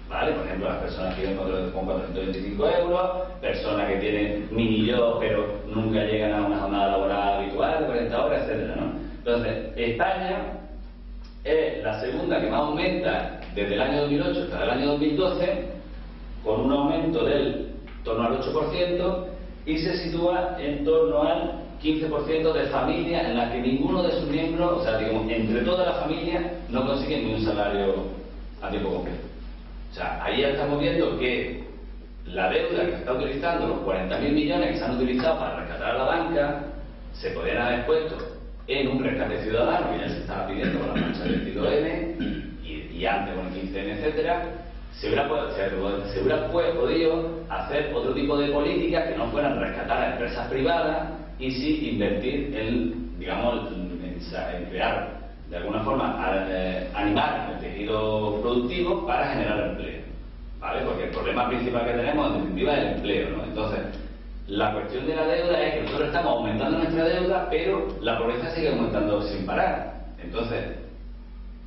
¿Vale? Por ejemplo, las personas que viven con 425 euros, personas que tienen mini job, pero nunca llegan a una jornada laboral habitual de 40 horas, etcétera, ¿no? Entonces, España es la segunda que más aumenta desde el año 2008 hasta el año 2012, con un aumento del torno al 8%, y se sitúa en torno al 15% de familias en las que ninguno de sus miembros, o sea, digamos, entre toda la familia, no consiguen ni un salario a tiempo completo. O sea, ahí ya estamos viendo que la deuda que se está utilizando, los 40.000 millones que se han utilizado para rescatar a la banca, se podrían haber puesto en un rescate ciudadano, que ya se estaba pidiendo con la marcha del 22M y antes con el 15M, etcétera. Se hubiera podido hacer otro tipo de políticas que no fueran rescatar a empresas privadas y sí invertir en, digamos, en crear, de alguna forma, animar el tejido productivo para generar empleo, ¿vale? Porque el problema principal que tenemos, en definitiva, es el empleo, ¿no? Entonces, la cuestión de la deuda es que nosotros estamos aumentando nuestra deuda, pero la pobreza sigue aumentando sin parar. Entonces,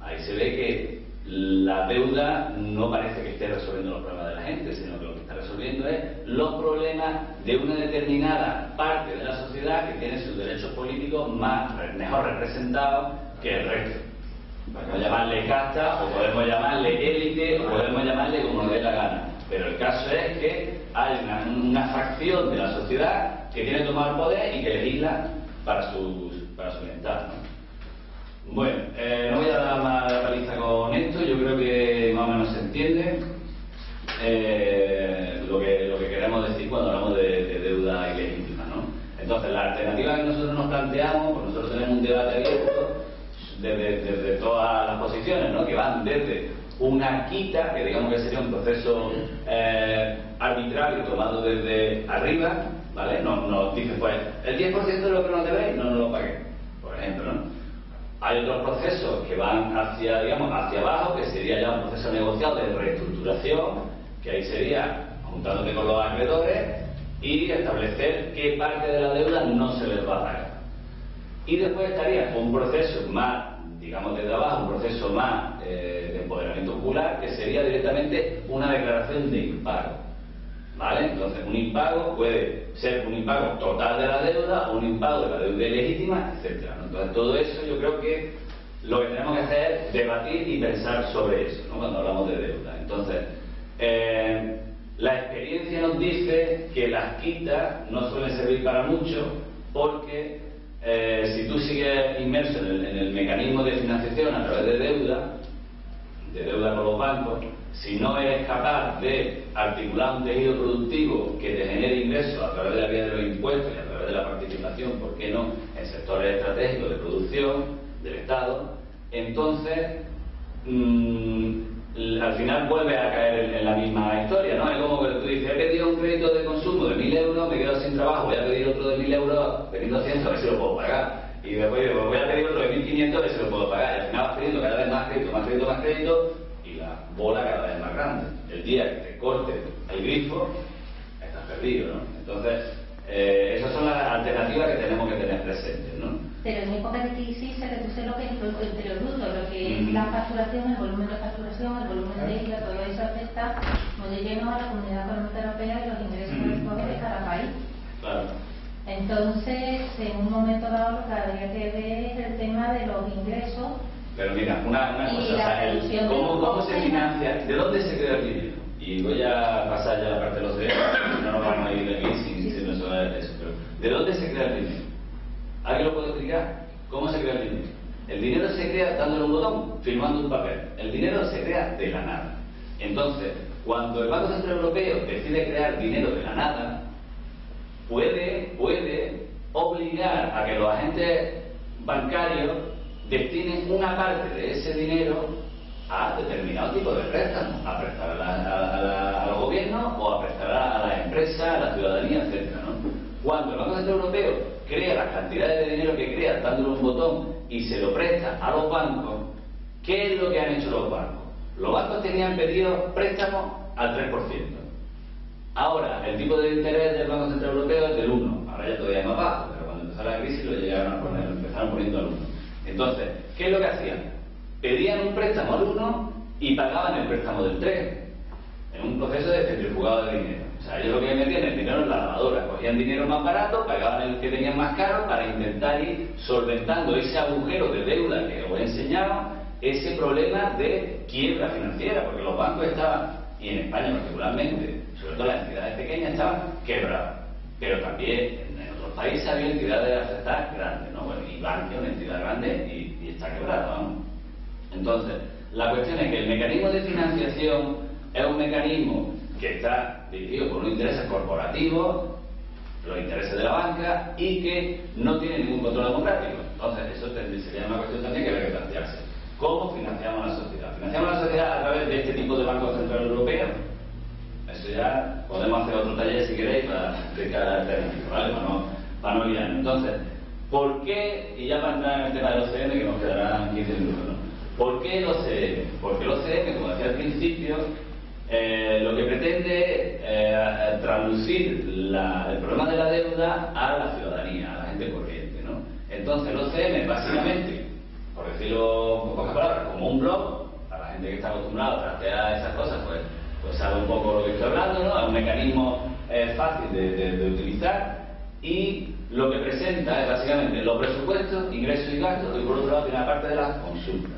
ahí se ve que la deuda no parece que esté resolviendo los problemas de la gente, sino que lo que está resolviendo es los problemas de una determinada parte de la sociedad que tiene sus derechos políticos mejor representados que el resto. Podemos llamarle casta, o podemos llamarle élite, o podemos llamarle como nos dé la gana. Pero el caso es que hay una fracción de la sociedad que tiene tomado el poder y que legisla para su bienestar, ¿no? Bueno, no voy a dar más paliza con esto, yo creo que más o menos se entiende lo que queremos decir cuando hablamos de deuda ilegítima, ¿no? Entonces, la alternativa que nosotros nos planteamos, pues nosotros tenemos un debate abierto desde todas las posiciones posiciones, ¿no? Que van desde una quita, que digamos que sería un proceso arbitrario tomado desde arriba, ¿vale? Nos dice, pues, el 10% de lo que no debéis, no nos lo paguéis, por ejemplo, ¿no? Hay otros procesos que van hacia, digamos, hacia abajo, que sería ya un proceso negociado de reestructuración, que ahí sería juntándote con los acreedores y establecer qué parte de la deuda no se les va a pagar. Y después estaría un proceso más, digamos desde abajo, un proceso más de empoderamiento popular, que sería directamente una declaración de impago, ¿vale? Entonces un impago puede ser un impago total de la deuda o un impago de la deuda ilegítima, etc. Entonces todo eso yo creo que lo que tenemos que hacer es debatir y pensar sobre eso, ¿no? Cuando hablamos de deuda. Entonces la experiencia nos dice que las quitas no suelen servir para mucho, porque si tú sigues inmerso en el mecanismo de financiación a través de deuda con los bancos, si no eres capaz de articular un tejido productivo que te genere ingresos a través de la vía de los impuestos y a través de la participación, ¿por qué no?, en sectores estratégicos de producción del Estado, entonces al final vuelves a caer en la misma historia, ¿no? Es como que tú dices, he pedido un crédito de consumo de 1.000 euros, me quedo sin trabajo, voy a pedir otro de 1.000 euros, de 1.200, a ver si lo puedo pagar. Y después voy a pedir otro de 1.500, a ver si lo puedo pagar. Y al final vas pidiendo cada vez más crédito, más crédito, más crédito, y la bola cada vez más grande. El día que te corte el grifo, estás perdido, ¿no? Entonces, esas son las alternativas que tenemos que tener presentes, ¿no? Pero en época de crisis se reduce lo que es el Producto Interior Bruto, lo que es la facturación, el volumen de facturación, el volumen de IVA, todo eso afecta muy de lleno a la Comunidad Económica Europea y los ingresos que recoge de cada país. Claro. Entonces, en un momento dado, lo que habría que ver es el tema de los ingresos. Pero mira, una cosa, o sea, ¿cómo se financia? ¿De dónde se crea el dinero? Y voy a pasar ya a la parte de los derechos, no nos vamos a ir de aquí sin resolver eso, pero ¿de dónde se crea el dinero? ¿Alguien lo puede explicar? ¿Cómo se crea el dinero? El dinero se crea dándole un botón, firmando un papel. El dinero se crea de la nada. Entonces, cuando el Banco Central Europeo decide crear dinero de la nada, puede obligar a que los agentes bancarios destinen una parte de ese dinero a determinado tipo de préstamos, a prestar a los gobiernos o a prestar a las empresas, a la ciudadanía, etc., ¿no? Cuando el Banco Central Europeo crea las cantidades de dinero que crea dándole un botón y se lo presta a los bancos, ¿qué es lo que han hecho los bancos? Los bancos tenían pedido préstamos al 3%. Ahora, el tipo de interés del Banco Central Europeo es del 1%. Ahora ya todavía es más bajo, pero cuando empezó la crisis lo empezaron poniendo al 1%. Entonces, ¿qué es lo que hacían? Pedían un préstamo al 1% y pagaban el préstamo del 3%, en un proceso de centrifugado de dinero. O sea, ellos lo que metían el dinero en la lavadora, cogían dinero más barato, pagaban el que tenían más caro para intentar ir solventando ese agujero de deuda que os he enseñado, ese problema de quiebra financiera, porque los bancos estaban, y en España particularmente, sobre todo las entidades pequeñas, estaban quebradas. Pero también en otros países había entidades afectadas grandes, ¿no? Bueno, y Bankia, una entidad grande, y está quebrada, ¿no? Entonces, la cuestión es que el mecanismo de financiación es un mecanismo que está dirigido por unos intereses corporativos, los intereses de la banca, y que no tiene ningún control democrático. Entonces, eso sería una cuestión también que habría que plantearse. ¿Cómo financiamos la sociedad? ¿Financiamos la sociedad a través de este tipo de Banco Central Europeo? Eso ya podemos hacer otro taller si queréis para explicar la alternativa, ¿vale? Para no liarnos. Entonces, ¿por qué? Y ya para entrar en el tema del OCM, que nos quedarán 15 minutos, ¿no? ¿Por qué el OCM? Porque el OCM, como decía al principio, lo que pretende es traducir el problema de la deuda a la ciudadanía, a la gente corriente, ¿no? Entonces el OCM, básicamente, por decirlo en pocas palabras, como un blog, para la gente que está acostumbrada a trastear esas cosas, pues sabe un poco lo que estoy hablando, ¿no? Es un mecanismo fácil de utilizar, y lo que presenta es básicamente los presupuestos, ingresos y gastos, y por otro lado tiene la parte de las consultas,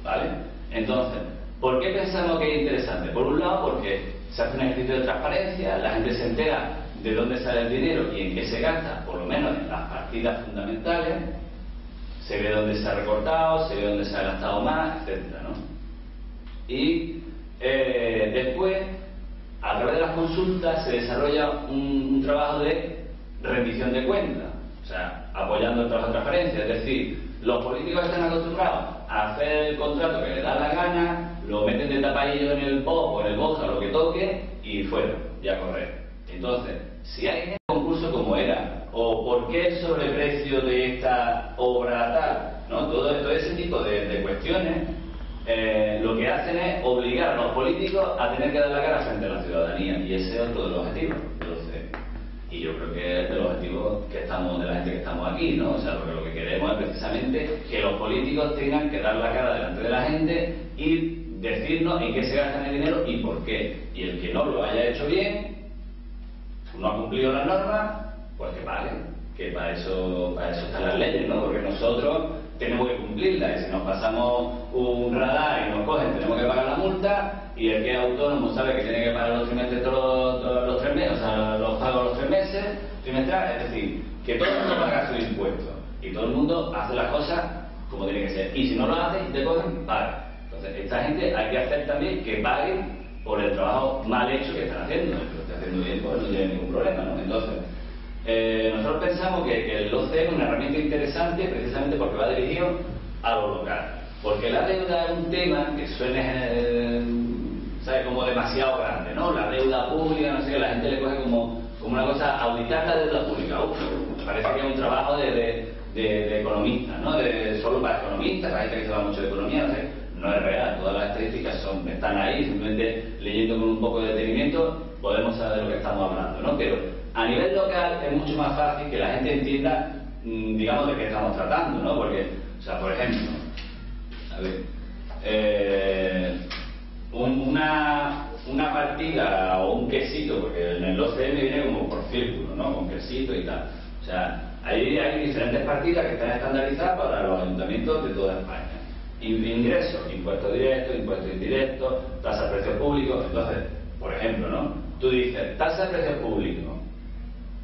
¿vale? Entonces, ¿por qué pensamos que es interesante? Por un lado, porque se hace un ejercicio de transparencia, la gente se entera de dónde sale el dinero y en qué se gasta, por lo menos en las partidas fundamentales, se ve dónde se ha recortado, se ve dónde se ha gastado más, etcétera, ¿no? Y después, a través de las consultas, se desarrolla un trabajo de rendición de cuentas, o sea, apoyando el trabajo de transparencia, es decir, Los políticos están acostumbrados a hacer el contrato que les da la gana, lo meten de tapadillo en el pop o en el boja, lo que toque, y fuera, y a correr. Entonces, si hay un concurso como era, o por qué el sobreprecio de esta obra tal, ¿no? Todo ese tipo de cuestiones, lo que hacen es obligar a los políticos a tener que dar la cara frente a la ciudadanía, y ese es otro de los objetivos. Y yo creo que es de los objetivos que estamos, de la gente que estamos aquí, ¿no? O sea, porque lo que queremos es precisamente que los políticos tengan que dar la cara delante de la gente y decirnos en qué se gastan el dinero y por qué. Y el que no lo haya hecho bien, no ha cumplido las normas, pues que pague. Que para eso están las leyes, ¿no? Porque nosotros tenemos que cumplirlas, y si nos pasamos un radar y nos cogen, tenemos que pagar la multa, y el que es autónomo sabe que tiene que pagar los trimestres todos los 3 meses, o sea, los pagos los 3 meses trimestrales, es decir, que todo el mundo paga sus impuestos y todo el mundo hace las cosas como tiene que ser, y si no lo hace y te cogen, paga. Entonces, esta gente hay que hacer también que paguen por el trabajo mal hecho que están haciendo. Si lo está haciendo bien, pues no tiene ningún problema, ¿no? Entonces, nosotros pensamos que el OCM es una herramienta interesante precisamente porque va dirigido a lo local. Porque la deuda es un tema que suene, ¿sabe?, como demasiado grande, ¿no? La deuda pública, no sé qué, la gente le coge como una cosa, auditar la deuda pública. Me parece que es un trabajo de economista, ¿no? Solo para economistas, para gente que sabe mucho de economía, no sé. No es real, todas las estadísticas están ahí, simplemente leyendo con un poco de detenimiento podemos saber de lo que estamos hablando, ¿no? Pero a nivel local es mucho más fácil que la gente entienda, digamos, de qué estamos tratando, ¿no? Porque, o sea, por ejemplo, a ver, una partida o un quesito, porque en el OCM viene como por círculo, ¿no? Con quesito y tal. O sea, ahí hay diferentes partidas que están estandarizadas para los ayuntamientos de toda España. Ingresos, impuestos directos, impuestos indirectos, tasa de precios públicos. Entonces, por ejemplo, ¿no? Tú dices, tasa de precios públicos.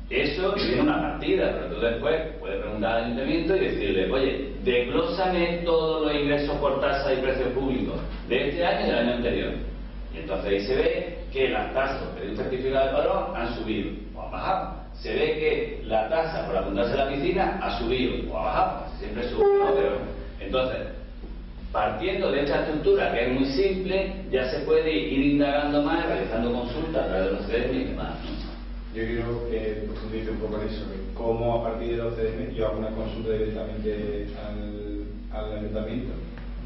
Eso tiene una partida, pero tú después puedes preguntar al ayuntamiento y decirle, oye, desglósame todos los ingresos por tasa y precios públicos de este año y del año anterior. Y entonces ahí se ve que las tasas por pedir un certificado de valor han subido o han bajado. Se ve que la tasa por apuntarse a la piscina ha subido o ha bajado. Siempre sube, ¿no? Pero, entonces, partiendo de esta estructura que es muy simple, ya se puede ir indagando más, realizando consultas a través de los CDM y demás, ¿no? Yo quiero que profundice un poco en eso, de cómo a partir de los CDM yo hago una consulta directamente al ayuntamiento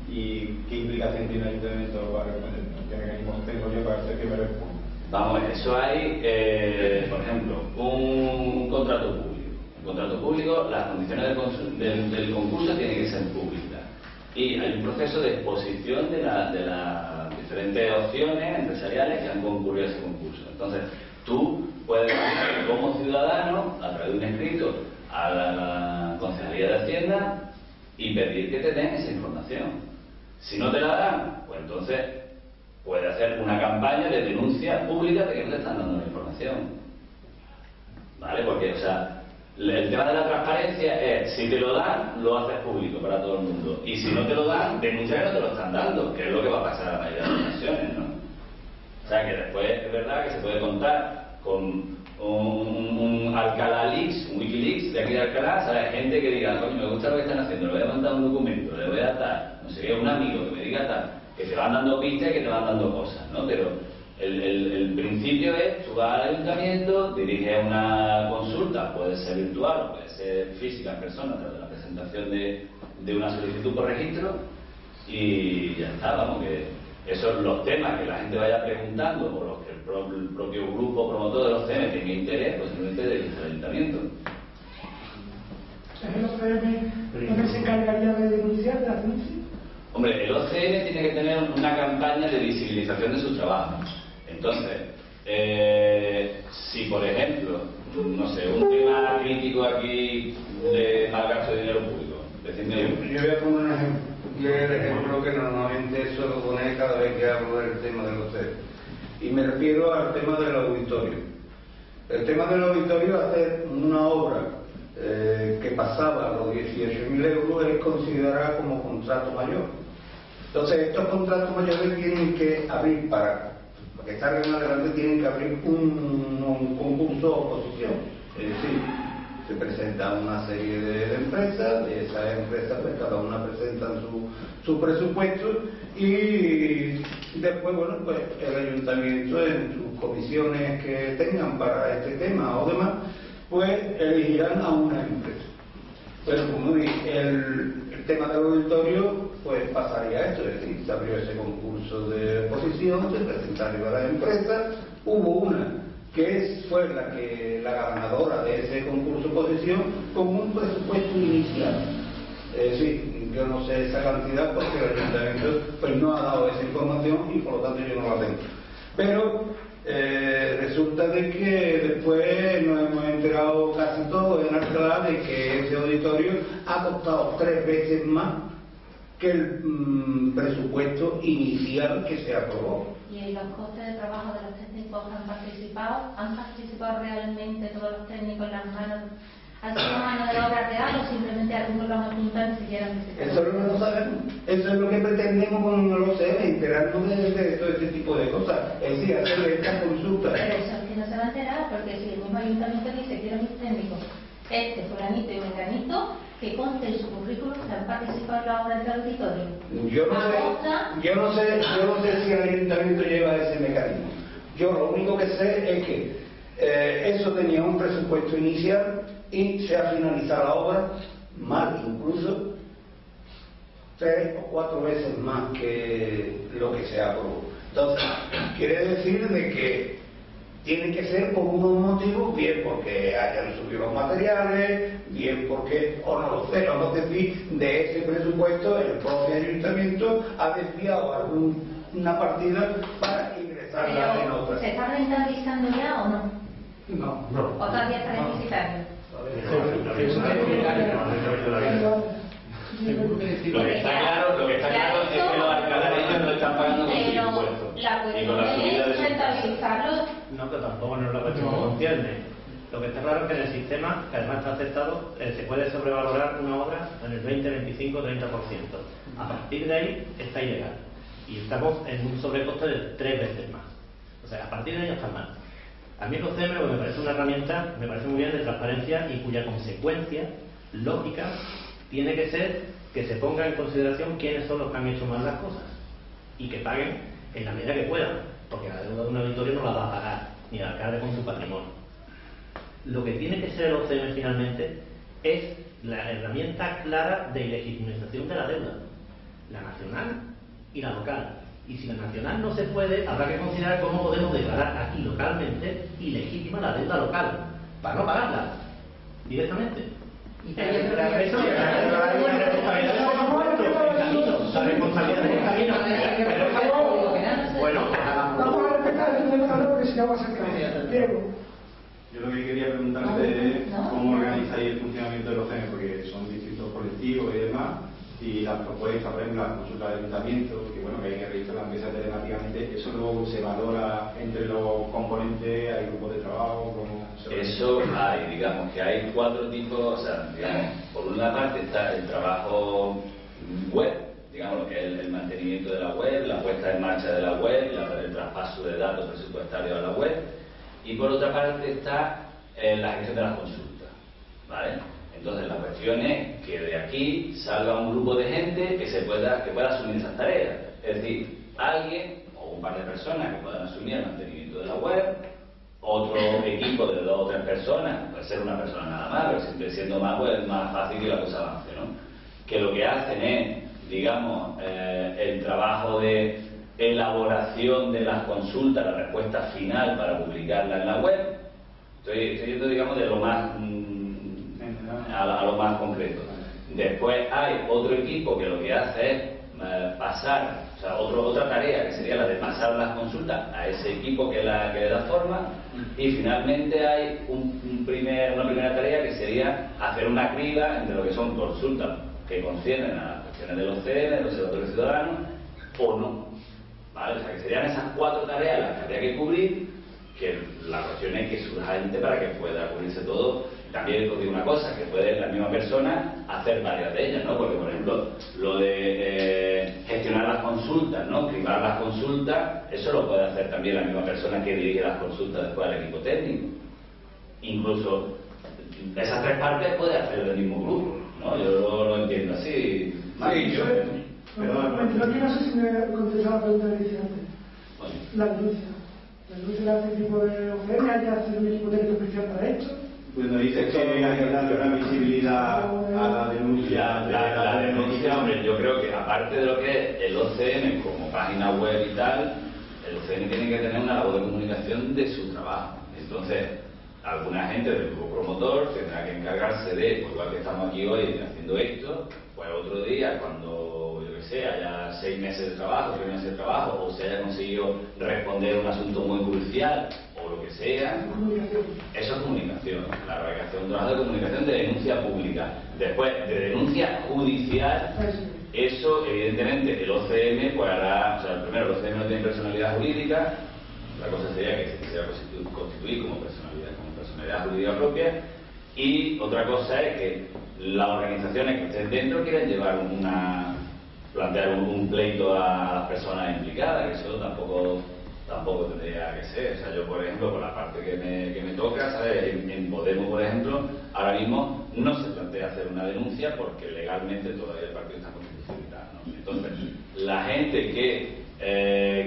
y qué implicación tiene el ayuntamiento para responder, qué mecanismos tengo yo para hacer que me responda. Vamos, eso hay, por ejemplo, un contrato público. Un contrato público, las condiciones del concurso tienen que ser públicas. Y hay un proceso de exposición de las diferentes opciones empresariales que han concurrido a ese concurso. Entonces, tú puedes ir como ciudadano, a través de un escrito, a la Concejalía de Hacienda y pedir que te den esa información. Si no te la dan, pues entonces puedes hacer una campaña de denuncia pública de que no te están dando la información. ¿Vale? Porque, o sea, el tema de la transparencia es, si te lo dan, lo haces público para todo el mundo. Y si no te lo dan, denuncia que no te lo están dando, que es lo que va a pasar a la mayoría de las ocasiones, ¿no? O sea, que después es verdad que se puede contar con un Alcalá Leaks, un Wikileaks de aquí de Alcalá, ¿sabes? Gente que diga, coño, me gusta lo que están haciendo, le voy a mandar un documento, le voy a dar, no sé, un amigo que me diga tal, que te van dando pistas y que te van dando cosas, ¿no? Pero el principio es, tú vas al ayuntamiento, diriges una consulta, puede ser virtual o puede ser física en persona, a través de la presentación de una solicitud por registro, y ya está, vamos, que esos los temas que la gente vaya preguntando o los que el propio grupo promotor de los temas tenga interés, pues simplemente dirige al ayuntamiento. ¿Es el OCM lo que se encargaría de denunciar, de la denuncia? Hombre, el OCM tiene que tener una campaña de visibilización de sus trabajos. Entonces, si por ejemplo, no sé, un tema crítico aquí de mal gasto de dinero público, yo voy a poner un ejemplo. Y es el ejemplo que normalmente suelo poner cada vez que hablo del tema de los CEP. Y me refiero al tema del auditorio. El tema del auditorio, hacer una obra que pasaba los 18.000 euros, es considerada como contrato mayor. Entonces, estos contratos mayores tienen que abrir, para que salgan adelante, tienen que abrir un concurso de oposición. Es decir, se presentan una serie de empresas, y esas empresas pues cada una presentan su presupuesto y después, bueno, pues el ayuntamiento en sus comisiones que tengan para este tema o demás, pues elegirán a una empresa. Pero como dije, el tema del auditorio pues pasaría a esto, es decir, se abrió ese concurso de oposición, se presentaron a las empresas, hubo una que fue la ganadora de ese concurso de oposición con un presupuesto inicial. Es decir, yo no sé esa cantidad porque el ayuntamiento pues no ha dado esa información y por lo tanto yo no la tengo. Pero resulta de que después nos hemos enterado casi todos en Alcalá de que ese auditorio ha costado 3 veces más que el presupuesto inicial que se aprobó. ¿Y los costes de trabajo de los técnicos han participado? ¿Han participado realmente todos los técnicos en las manos? ¿Ha sido mano de obra real o simplemente algunos lo han apuntado y siquiera han Eso es lo que no sabemos. Eso es lo que pretendemos con el OCM, enterarnos de todo este tipo de cosas. Es decir, hacerle esta consulta. Pero eso es que no se va a enterar, porque si el mismo ayuntamiento dice quiero mis técnicos, fulanito y menganito, que conste en su currículum que han participado en la obra del auditorio. Yo no sé si el ayuntamiento lleva ese mecanismo. Yo lo único que sé es que eso tenía un presupuesto inicial y se ha finalizado la obra más, incluso 3 o 4 veces más que lo que se aprobó. Entonces, quiere decir de que tiene que ser por unos motivos, bien porque hayan subido los materiales, bien porque, o no lo sé, vamos a decir, de ese presupuesto el propio ayuntamiento ha desviado alguna partida para ingresarla en otra. ¿Se está rentabilizando ya o no? No. ¿O todavía está deficitario? Lo que está claro es que los alcalareños no están pagando con sus impuestos. La cuestión es rentabilizarlo. No, pero tampoco no es la cuestión que concierne. Lo que está claro es que en el sistema, que además está aceptado, se puede sobrevalorar una obra en el 20, 25, 30%. A partir de ahí está ilegal. Y estamos en un sobrecoste de 3 veces más. O sea, a partir de ahí está mal. A mí el OCM lo que me parece una herramienta, me parece muy bien, de transparencia y cuya consecuencia lógica tiene que ser que se ponga en consideración quiénes son los que han hecho mal las cosas y que paguen en la medida que puedan, porque la deuda de un auditorio no la va a pagar ni el alcalde con su patrimonio. Lo que tiene que ser el OCM finalmente es la herramienta clara de legitimización de la deuda, la nacional y la local. Y si la nacional no se puede, habrá que considerar cómo podemos declarar aquí localmente ilegítima la deuda local, para no pagarla directamente. La responsabilidad del camino. Bueno, vamos a respetar el indicador que se llama cercanía. Diego. Yo lo que quería preguntarte es cómo organizáis el funcionamiento de los CEN, porque son distintos colectivos y demás, y las propuestas, por ejemplo, las consultas del ayuntamiento, que bueno, que hay que registrar la empresa telemáticamente, eso luego se valora entre los componentes, hay grupos de trabajo, ¿cómo se eso hay, digamos que hay 4 tipos, o sea, digamos, por una parte está el trabajo web, digamos lo que es el mantenimiento de la web, la puesta en marcha de la web, el traspaso de datos presupuestarios a la web, y por otra parte está la gestión de las consultas, ¿vale? Entonces la cuestión es que de aquí salga un grupo de gente que pueda asumir esas tareas, es decir, alguien o un par de personas que puedan asumir el mantenimiento de la web, otro equipo de 2 o 3 personas, puede ser una persona nada más, pero siempre siendo más, pues más fácil que la cosa avance, ¿no? Que lo que hacen es, digamos, el trabajo de elaboración de las consultas, la respuesta final para publicarla en la web. Estoy yendo, digamos, de lo más a lo más concreto. Después hay otro equipo que lo que hace es pasar, o sea, otra tarea que sería la de pasar las consultas a ese equipo que le da forma, y finalmente hay una primera tarea que sería hacer una criba entre lo que son consultas que conciernen a las cuestiones de los CN, de los observatorios ciudadanos, o no, ¿vale? O sea, que serían esas 4 tareas las que habría que cubrir, que la cuestión es que surja gente para que pueda cubrirse todo. También os digo una cosa, que puede la misma persona hacer varias de ellas, ¿no? Porque, por ejemplo, lo de gestionar las consultas, ¿no? Cribar las consultas, eso lo puede hacer también la misma persona que dirige las consultas después al equipo técnico. Incluso esas tres partes puede hacer el mismo grupo, ¿no? Yo lo entiendo así. No sé si me contestaba la pregunta que hice antes. La denuncia. La denuncia la hace el equipo de OCM, hay que hacer un equipo técnico especial para esto. Bueno, dice que hay que darle una visibilidad a la denuncia. La denuncia, hombre, yo creo que aparte de lo que es el OCM como página web y tal, el OCM tiene que tener una labor de comunicación de su trabajo. Entonces, alguna gente del grupo promotor tendrá que encargarse de, pues igual que estamos aquí hoy haciendo esto, pues otro día cuando, yo que sé, haya 6 meses de trabajo, 3 meses de trabajo, o se haya conseguido responder un asunto muy crucial, o lo que sea, eso es comunicación. Claro, hay que hacer un trabajo de comunicación de denuncia pública. Después, de denuncia judicial, eso evidentemente el OCM pues hará, o sea, primero el OCM no tiene personalidad jurídica, la cosa sería que se quisiera constituir como personalidad jurídica propia, y otra cosa es que las organizaciones que estén dentro quieren llevar plantear un pleito a las personas implicadas, que eso tampoco tendría que ser. O sea, yo por ejemplo, por la parte que me toca, ¿sabes? En Podemos, por ejemplo, ahora mismo no se plantea hacer una denuncia porque legalmente todavía el partido está constitucional, ¿no? Entonces, la gente que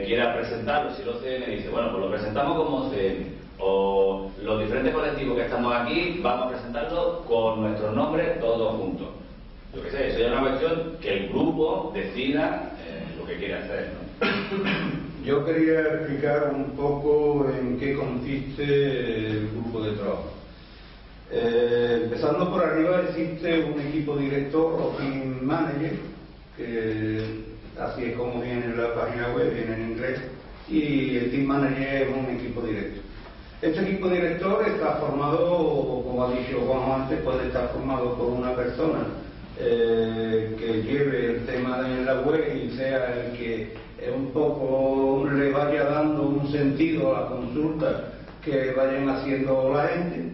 quiera presentarlo, si el OCM dice, bueno, pues lo presentamos como OCM, o los diferentes colectivos que estamos aquí vamos a presentarlo con nuestros nombres todos juntos. Yo qué sé, eso ya es una cuestión que el grupo decida lo que quiere hacer, ¿no? Yo quería explicar un poco en qué consiste el grupo de trabajo. Empezando por arriba, existe un equipo director o team manager, que así es como viene en la página web, viene en inglés, y el team manager es un equipo director. Este equipo director está formado, como ha dicho Juan antes, puede estar formado por una persona que lleve el tema de la web y sea el que un poco le vaya dando un sentido a la consulta que vayan haciendo la gente.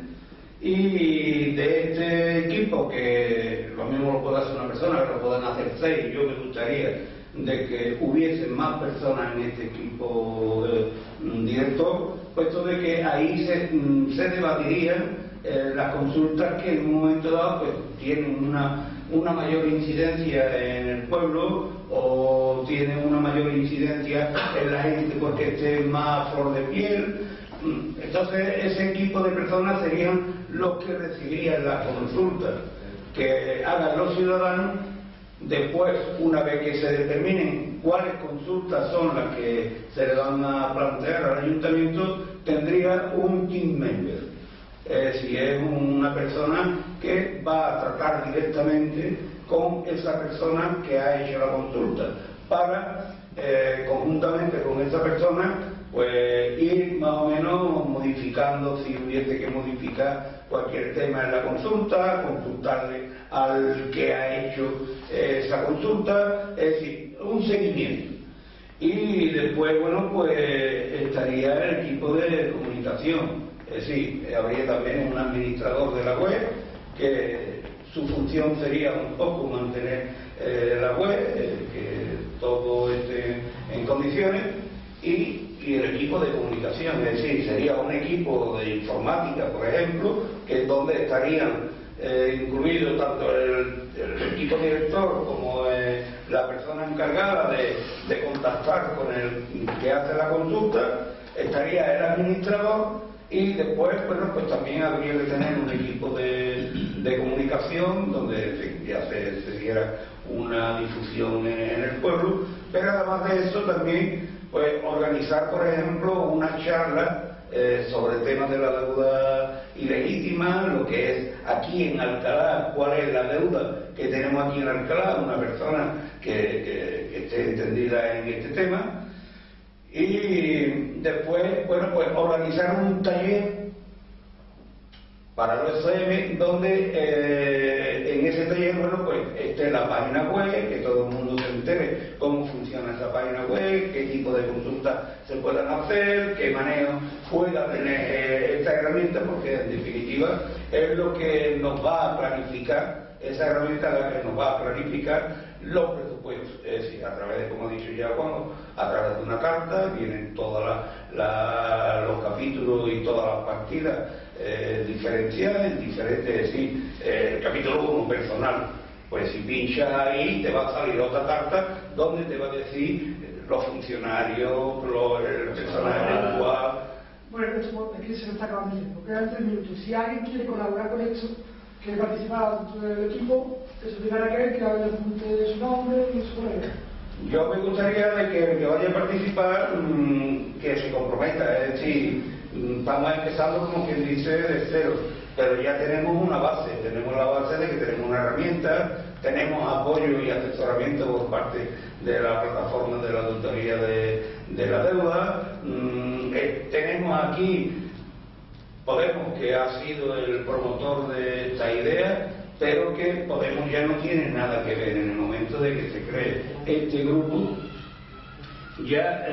Y de este equipo, que lo mismo lo puede hacer una persona, que lo pueden hacer 6, yo me gustaría de que hubiesen más personas en este equipo director, puesto de que ahí se debatirían las consultas que en un momento dado pues tienen una mayor incidencia en el pueblo o tienen una mayor incidencia en la gente porque esté más a flor de piel. Entonces ese equipo de personas serían los que recibirían las consultas que hagan los ciudadanos. Después, una vez que se determinen cuáles consultas son las que se le van a plantear al ayuntamiento, tendría un team member. Si es una persona que va a tratar directamente con esa persona que ha hecho la consulta, para conjuntamente con esa persona pues ir más o menos modificando, si hubiese que modificar cualquier tema en la consulta, consultarle al que ha hecho esa consulta, es decir, un seguimiento. Y después, bueno, pues estaría el equipo de comunicación, es decir, habría también un administrador de la web, que su función sería un poco mantener la web, que todo esté en condiciones, y el equipo de comunicación, es decir, sería un equipo de informática, por ejemplo, que es donde estarían incluidos tanto el equipo director como la persona encargada de contactar con el que hace la consulta, estaría el administrador, y después, bueno, pues también habría que tener un equipo de comunicación donde ya se diera una difusión en el pueblo, pero además de eso también pues organizar, por ejemplo, una charla sobre temas de la deuda ilegítima, lo que es aquí en Alcalá, cuál es la deuda que tenemos aquí en Alcalá, una persona que esté entendida en este tema. Y después, bueno, pues organizar un taller para los OCM, donde en ese taller, bueno, pues esté la página web, que todo el mundo se entere cómo funciona esa página web, qué tipo de consultas se puedan hacer, qué manejo pueda tener esta herramienta, porque en definitiva es lo que nos va a planificar esa herramienta es la que nos va a clarificar los presupuestos, es decir, a través de, como ha dicho ya Juan, a través de una carta vienen todos los capítulos y todas las partidas diferenciadas, diferentes, es decir, el capítulo 1 personal, pues si pinchas ahí te va a salir otra carta donde te va a decir los funcionarios, el personal eventual. Bueno, esto aquí se me está acabando el tiempo, quedan 3 minutos. Si alguien quiere colaborar con esto, quiere participar dentro del equipo, que se diga a aquel que hable de su nombre y su nombre. Yo me gustaría de que el que vaya a participar que se comprometa, es decir, estamos empezando como quien dice de cero, pero ya tenemos una base, tenemos la base de que tenemos una herramienta, tenemos apoyo y asesoramiento por parte de la plataforma de la auditoría de la deuda, tenemos aquí Podemos, que ha sido el promotor de esta idea, pero que Podemos ya no tiene nada que ver en el momento de que se cree este grupo. Ya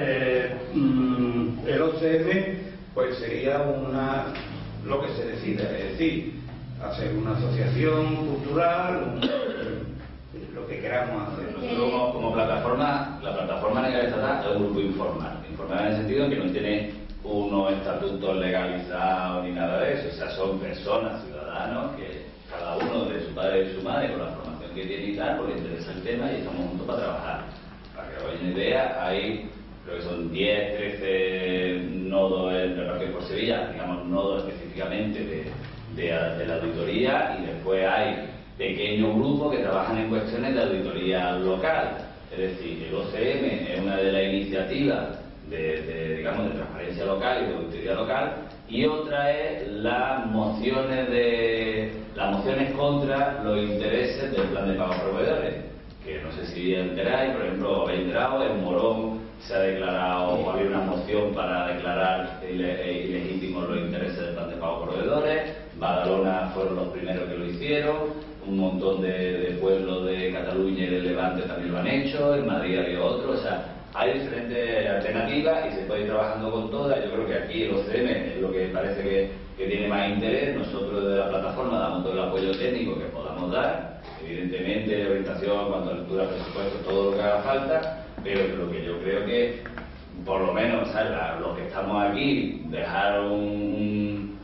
el OCM pues sería lo que se decida, es decir, hacer una asociación cultural, lo que queramos hacer. Nosotros como plataforma, la plataforma legal estatal es un grupo informal en el sentido que no tiene unos estatutos legalizados ni nada de eso, o sea, son personas, ciudadanos, que cada uno de su padre y de su madre, con la formación que tiene y tal, pues le interesa el tema y estamos juntos para trabajar. Para que os hagáis una idea, hay, creo que son 10, 13 nodos repartidos por Sevilla, digamos nodos específicamente de la auditoría, y después hay pequeños grupos que trabajan en cuestiones de auditoría local. Es decir, el OCM es una de las iniciativas digamos, de transparencia local y de auditoría local, y otra es las mociones contra los intereses del plan de pago a proveedores, que no sé si enteráis, por ejemplo, habéis enterado, en Morón se ha declarado, o había una moción para declarar ilegítimos los intereses del plan de pago a proveedores, Badalona fueron los primeros que lo hicieron, un montón de pueblos de Cataluña y del Levante también lo han hecho, en Madrid había otro, o sea, hay diferentes alternativas y se puede ir trabajando con todas. Yo creo que aquí el OCM es lo que parece que tiene más interés. Nosotros desde la plataforma damos todo el apoyo técnico que podamos dar, evidentemente orientación, cuanto a lectura, presupuesto, todo lo que haga falta, pero lo que yo creo que, por lo menos, ¿sabes? Los que estamos aquí, dejar un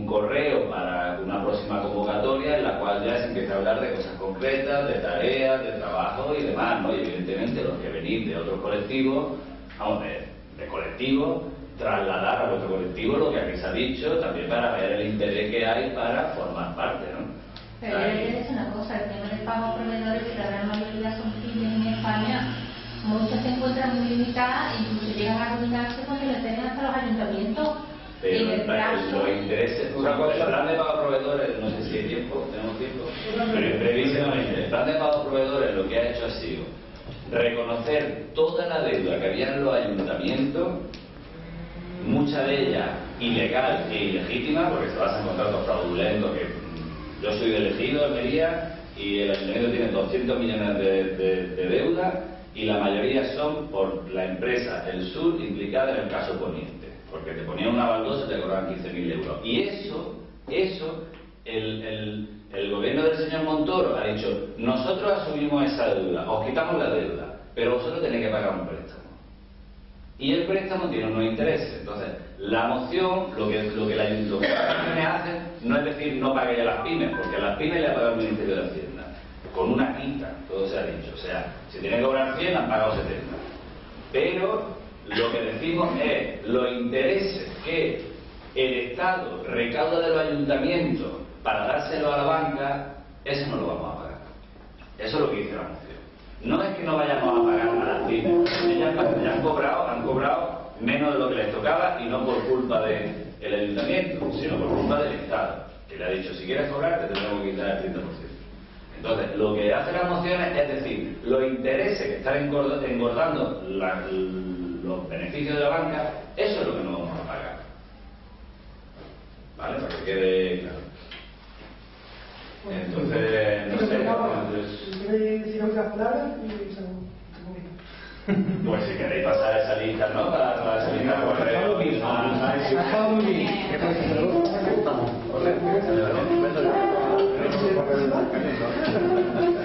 correo para una próxima convocatoria en la cual ya se empieza a hablar de cosas concretas, de tareas, de trabajo y demás, ¿no? Y evidentemente los que venís de otros colectivos, vamos, de colectivos, trasladar a vuestro colectivo lo que aquí se ha dicho, también para ver el interés que hay para formar parte, ¿no? Pero yo le decir una cosa, el tema del pago a proveedores, que la gran mayoría son pymes en España, muchas se encuentran muy limitadas e incluso llegan a arruinarse porque le tienen hasta los ayuntamientos. Pero los intereses, una cosa, el plan de pago a proveedores, no sé si hay tiempo, tenemos tiempo, pero brevísimamente, el plan de pago a proveedores lo que ha hecho ha sido reconocer toda la deuda que había en los ayuntamientos, mucha de ella ilegal e ilegítima, porque se basa en contratos fraudulentos, que yo soy del Ejido, Almería, y el ayuntamiento tiene 200 millones de deuda, y la mayoría son por la empresa El Sur implicada en el caso Poniente, porque te ponían una baldosa y te cobraban 15.000 euros. Y eso el gobierno del señor Montoro ha dicho, nosotros asumimos esa deuda, os quitamos la deuda, pero vosotros tenéis que pagar un préstamo. Y el préstamo tiene unos intereses. Entonces, la moción, lo que las instituciones hacen, no es decir, no paguéis a las pymes, porque a las pymes le ha pagado el Ministerio de Hacienda, con una quita, todo se ha dicho. O sea, si tienen que cobrar 100, han pagado 70. Pero lo que decimos es los intereses que el Estado recauda de los ayuntamientos para dárselo a la banca, eso no lo vamos a pagar. Eso es lo que dice la moción. No es que no vayamos a pagar a las pymes, ellas ya han cobrado menos de lo que les tocaba, y no por culpa del ayuntamiento, sino por culpa del Estado, que le ha dicho, si quieres cobrar te tenemos que quitar el 30%. Entonces, lo que hace las mociones es decir, los intereses que están engordando los beneficios de la banca, eso es lo que no vamos a pagar. ¿Vale? Para que quede claro. Entonces, no sé. Pues si queréis pasar esa lista, ¿no? Para esa lista de correo. ¿verdad?